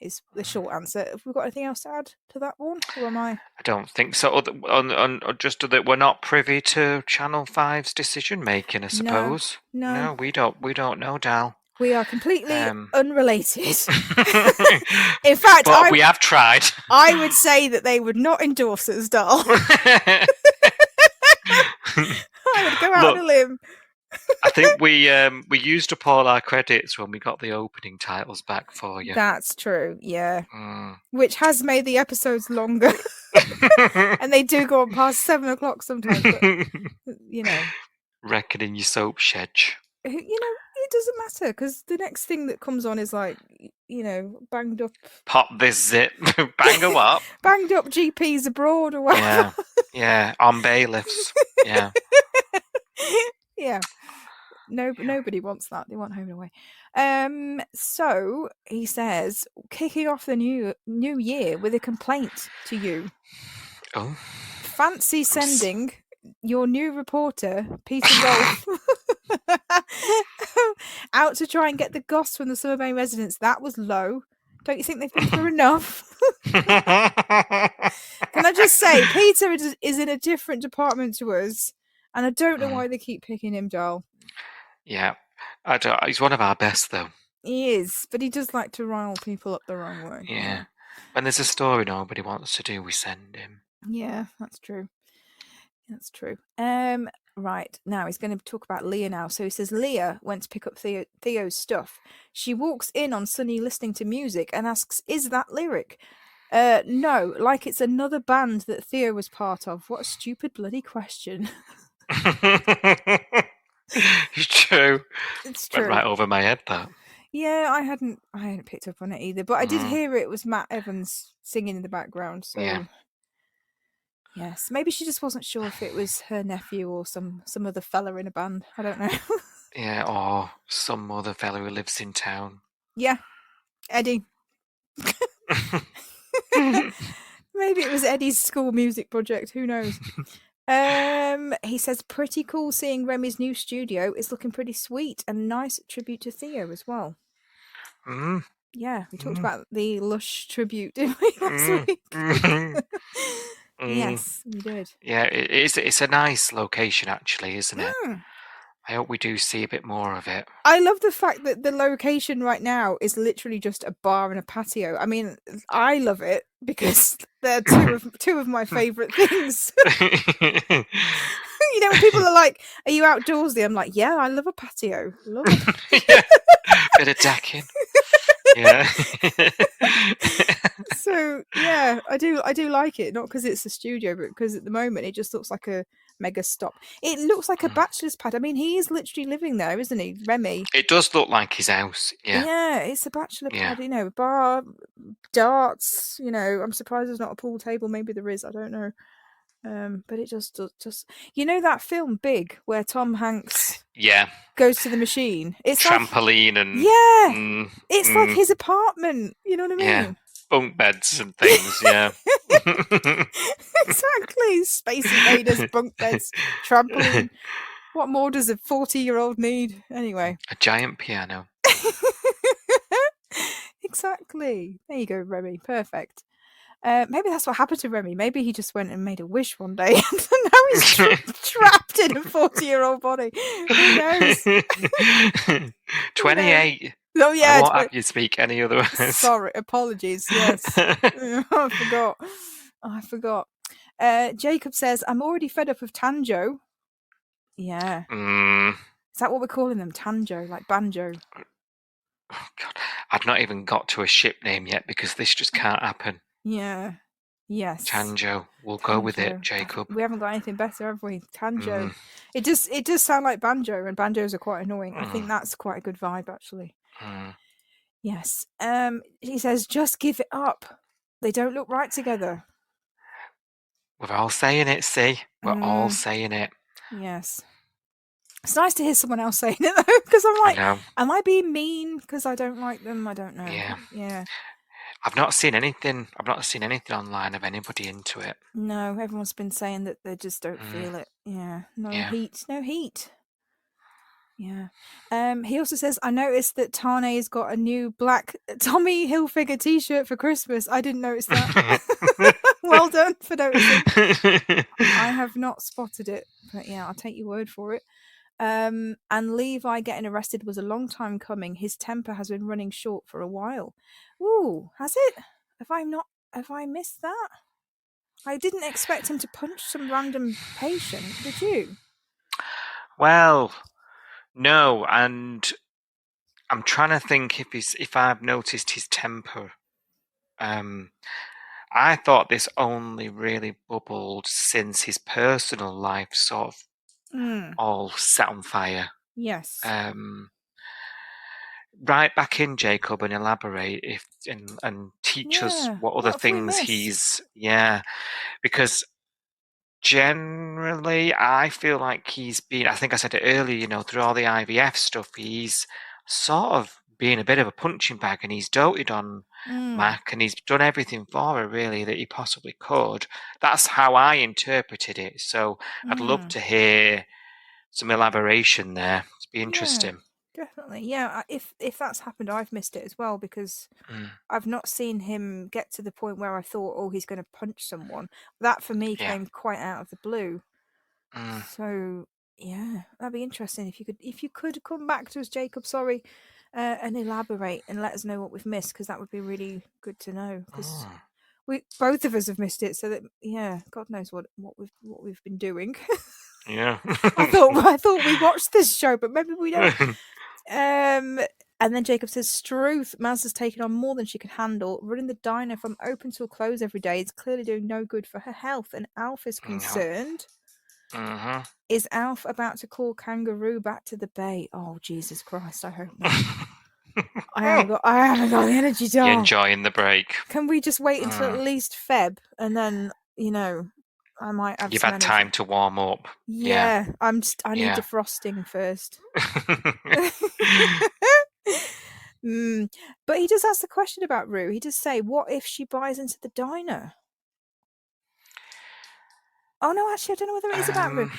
is the short answer. Have we got anything else to add to that one? Or am I don't think so. Just that we're not privy to Channel 5's decision making, I suppose. No, we don't know, Dal. We are completely unrelated. In fact, but we have tried. I would say that they would not endorse us, Dal. I would go out on a limb. I think we used up all our credits when we got the opening titles back for you. That's true, yeah. Which has made the episodes longer. And they do go on past 7 o'clock sometimes. But, reckoning your soap schedule. It doesn't matter, because the next thing that comes on is like, banged up. Pop this zip. Bang a what? Banged up GPs abroad or whatever. Yeah, on bailiffs. Yeah. Yeah. Nobody wants that. They want Home and Away. So he says, kicking off the new year with a complaint to you. Oh. Fancy sending your new reporter, Peter Rolfe, out to try and get the goss from the Summer Bay residents. That was low. Don't you think they've been through enough? Can I just say, Peter is in a different department to us, and I don't know why they keep picking him, Joel. Yeah. He's one of our best, though. He is, but he does like to rile people up the wrong way. Yeah. When there's a story nobody wants to do, we send him. Yeah, that's true. That's true. Right, now he's going to talk about Leah now. So he says Leah went to pick up Theo's stuff. She walks in on Sonny listening to music and asks, "Is that Lyric?" No, like it's another band that Theo was part of. What a stupid bloody question. It's true. It's true. Went right over my head, that. Yeah, I hadn't picked up on it either, but I did hear it was Matt Evans singing in the background. So yeah. Yes, maybe she just wasn't sure if it was her nephew or some other fella in a band. I don't know. Yeah, or some other fella who lives in town. Yeah, Eddie. Maybe it was Eddie's school music project. Who knows? He says, pretty cool seeing Remy's new studio. It's looking pretty sweet and nice tribute to Theo as well. Yeah, we talked about the Lush tribute, didn't we, last week? Yes, we did. Yeah, it's a nice location, actually, isn't it? I hope we do see a bit more of it. I love the fact that the location right now is literally just a bar and a patio. I mean, I love it because they're two of my favourite things. When people are like, "Are you outdoorsy?" I'm like, "Yeah, I love a patio. Love it." Yeah. Bit of decking. Yeah. So yeah, I do like it, not because it's a studio, but because at the moment it just looks like a mega stop. It looks like a bachelor's pad. I mean, he is literally living there, isn't he, Remy? It does look like his house. Yeah, it's a bachelor pad. Bar, darts. I'm surprised there's not a pool table. Maybe there is. I don't know. But it just that film Big, where Tom Hanks goes to the machine. It's trampoline like, and it's like his apartment. You know what I mean? Yeah, bunk beds and things. Yeah, exactly. Space Invaders, bunk beds, trampoline. What more does a 40-year-old need? Anyway, a giant piano. Exactly. There you go, Remy. Perfect. Maybe that's what happened to Remy. Maybe he just went and made a wish one day, and now he's trapped in a 40-year-old body. Who knows? 28. Oh yeah. I won't have you speak any other words. Sorry, apologies. Yes, I forgot. Jacob says, "I'm already fed up of Tane and Jo." Yeah. Is that what we're calling them? Tane and Jo, like banjo? Oh God, I've not even got to a ship name yet because this just can't happen. Yeah. Yes. Tane and Jo. We'll go with it, Tanjo. Jacob. We haven't got anything better, have we? Tanjo. Mm. It does sound like banjo, and banjos are quite annoying. I think that's quite a good vibe, actually. Yes. He says, just give it up. They don't look right together. We're all saying it, see? We're all saying it. Yes. It's nice to hear someone else saying it, though, because I'm like, am I being mean because I don't like them? I don't know. Yeah. I've not seen anything online of anybody into it. No, everyone's been saying that they just don't feel it. Yeah. No heat. Yeah. He also says, I noticed that Tane has got a new black Tommy Hilfiger t-shirt for Christmas. I didn't notice that. Well done for noticing. I have not spotted it, but yeah, I'll take your word for it. And Levi getting arrested was a long time coming. His temper has been running short for a while. Ooh, has it? Have I missed that? I didn't expect him to punch some random patient, did you? Well, no, and I'm trying to think if I've noticed his temper. I thought this only really bubbled since his personal life sort of all set on fire. Yes. Right back in, Jacob, and elaborate and teach us what other things he's because generally I feel like he's been, I think I said it earlier, through all the IVF stuff, he's sort of been a bit of a punching bag, and he's doted on Mac, and he's done everything for her really that he possibly could. That's how I interpreted it, so I'd love to hear some elaboration there. It'd be interesting. Definitely, yeah. If that's happened, I've missed it as well, because I've not seen him get to the point where I thought, oh, he's going to punch someone. That for me came quite out of the blue. So yeah, that'd be interesting if you could come back to us, Jacob. Sorry, and elaborate and let us know what we've missed, because that would be really good to know. Because we both of us have missed it, so that God knows what we've been doing. Yeah, I thought we watched this show, but maybe we don't. And then Jacob says, Struth, Maz has taken on more than she can handle. Running the diner from open till close every day is clearly doing no good for her health, and Alf is concerned. Is Alf about to call Kangaroo back to the bay? Oh, Jesus Christ, I hope not. I haven't got the energy, doll. You're enjoying the break. Can we just wait until at least Feb, and then, I might have You've some had energy. Time to warm up. Yeah. I need defrosting first. But he does ask the question about Rue. He does say, what if she buys into the diner? Oh no, actually I don't know whether it is about Rue.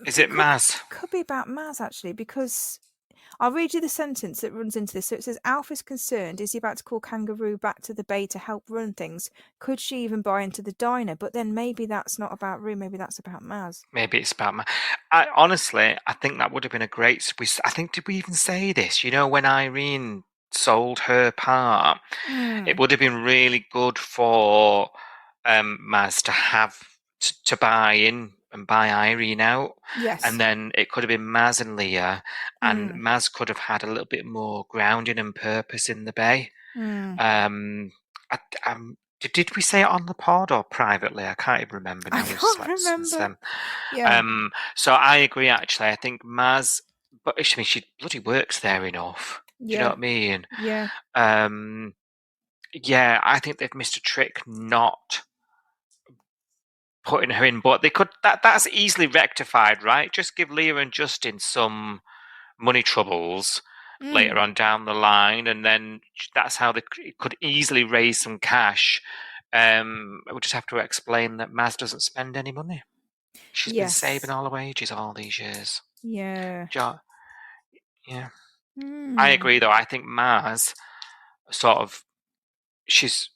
Is it Maz? Could be about Maz, actually, because I'll read you the sentence that runs into this. So it says, Alf is concerned. Is he about to call Kangaroo back to the bay to help run things? Could she even buy into the diner? But then maybe that's not about Rue. Maybe that's about Maz. Maybe it's about Maz. Honestly, I think that would have been a great... I think, did we even say this? When Irene sold her part, it would have been really good for Maz to have to buy in and buy Irene out. Yes. And then it could have been Maz and Leah, and Maz could have had a little bit more grounding and purpose in the bay. Did we say it on the pod or privately? I can't even remember now. I can't remember. Yeah. So I agree, actually. I think Maz, but I mean, she bloody works there enough. Do you know what I mean? Yeah. Yeah, I think they've missed a trick not putting her in, but they could. That's easily rectified, right? Just give Leah and Justin some money troubles later on down the line, and then that's how they could easily raise some cash. We just have to explain that Maz doesn't spend any money. She's been saving all her wages all these years. Yeah. Yeah. I agree, though. I think Maz she's,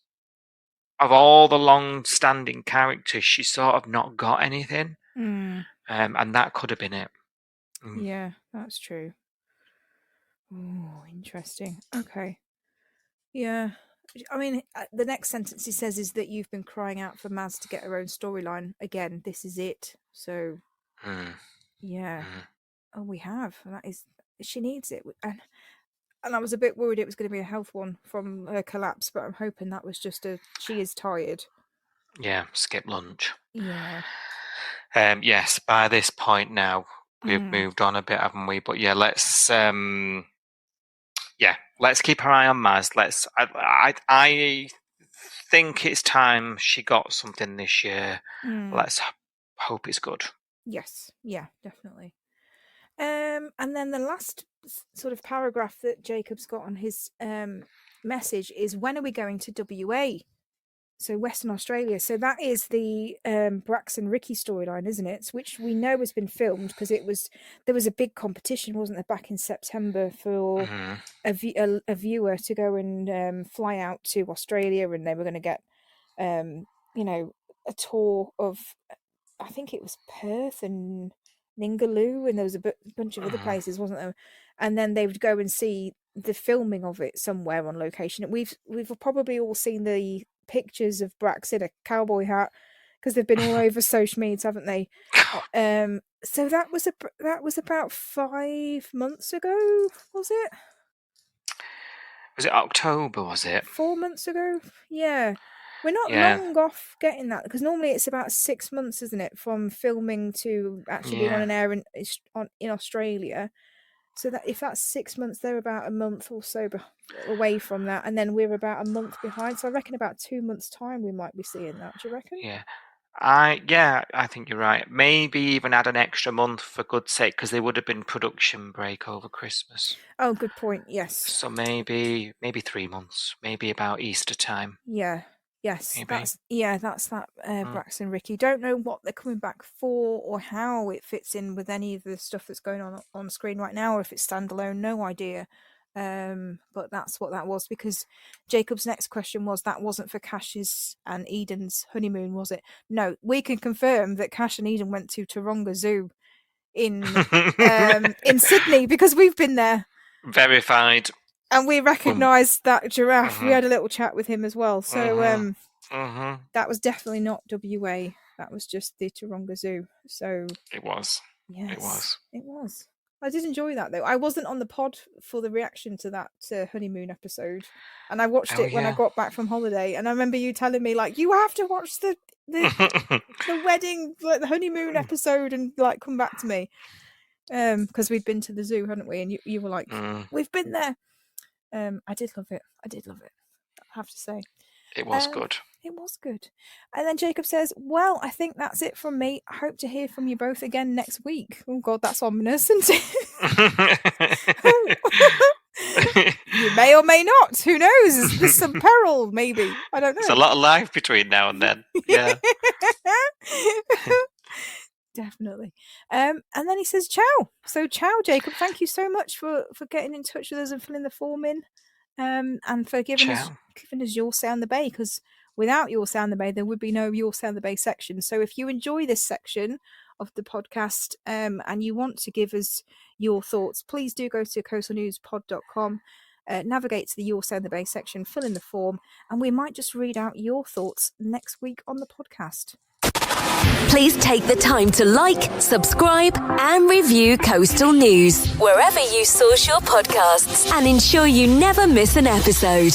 of all the long-standing characters, she's sort of not got anything. And that could have been it. Yeah, that's true. Oh, interesting. Okay. Yeah. I mean, the next sentence he says is that you've been crying out for Maz to get her own storyline. Again, this is it. So, yeah. Oh, we have. That is, she needs it. And I was a bit worried it was going to be a health one from her collapse, but I'm hoping that was just she is tired. Yeah, skip lunch. Yeah. Yes, by this point now, we've moved on a bit, haven't we? But yeah, let's keep our eye on Maz. I think it's time she got something this year. Let's hope it's good. Yes, yeah, definitely. And then the last sort of paragraph that Jacob's got on his message is, when are we going to WA? So Western Australia. So that is the Brax and Ricky storyline, isn't it? Which we know has been filmed because there was a big competition, wasn't there, back in September for a viewer to go and fly out to Australia, and they were going to get a tour of, I think it was Perth and Ningaloo, and there was a bunch of other places, wasn't there? And then they would go and see the filming of it somewhere on location. We've probably all seen the pictures of Brax in a cowboy hat because they've been all over social media, haven't they? So that was about 5 months ago, was it? Was it October? Was it 4 months ago? Yeah. We're not long off getting that, because normally it's about 6 months, isn't it, from filming to actually being on an air in Australia. So that if that's 6 months, they're about a month or so away from that, and then we're about a month behind. So I reckon about 2 months' time we might be seeing that. Do you reckon? Yeah. I think you're right. Maybe even add an extra month for good's sake, because there would have been production break over Christmas. Oh, good point. Yes. So maybe 3 months. Maybe about Easter time. Yeah. Yes. Maybe. That's that. Brax and Ricky. Don't know what they're coming back for or how it fits in with any of the stuff that's going on screen right now, or if it's standalone. No idea. But that's what that was, because Jacob's next question was, that wasn't for Cash's and Eden's honeymoon, was it? No, we can confirm that Cash and Eden went to Taronga Zoo in Sydney, because we've been there. Verified. And we recognised that giraffe. We had a little chat with him as well. So that was definitely not WA. That was just the Taronga Zoo. So it was. Yes, it was. I did enjoy that, though. I wasn't on the pod for the reaction to that honeymoon episode, and I watched it when I got back from holiday. And I remember you telling me, like, you have to watch the wedding, like the honeymoon episode, and like come back to me, because we'd been to the zoo, hadn't we? And you were like, we've been there. I did love it. I have to say. It was good. It was good. And then Jacob says, well, I think that's it from me. I hope to hear from you both again next week. Oh, God, that's ominous, isn't it? You may or may not. Who knows? There's some peril, maybe. I don't know. There's a lot of life between now and then. Yeah. Definitely. And then he says, ciao. So, ciao, Jacob. Thank you so much for getting in touch with us and filling the form in. And for giving us your Say on the Bay, because without your Say on the Bay, there would be no your Say on the Bay section. So if you enjoy this section of the podcast and you want to give us your thoughts, please do go to coastalnewspod.com, navigate to the Your Say on the Bay section, fill in the form, and we might just read out your thoughts next week on the podcast. Please take the time to like, subscribe, and review Coastal News wherever you source your podcasts, and ensure you never miss an episode.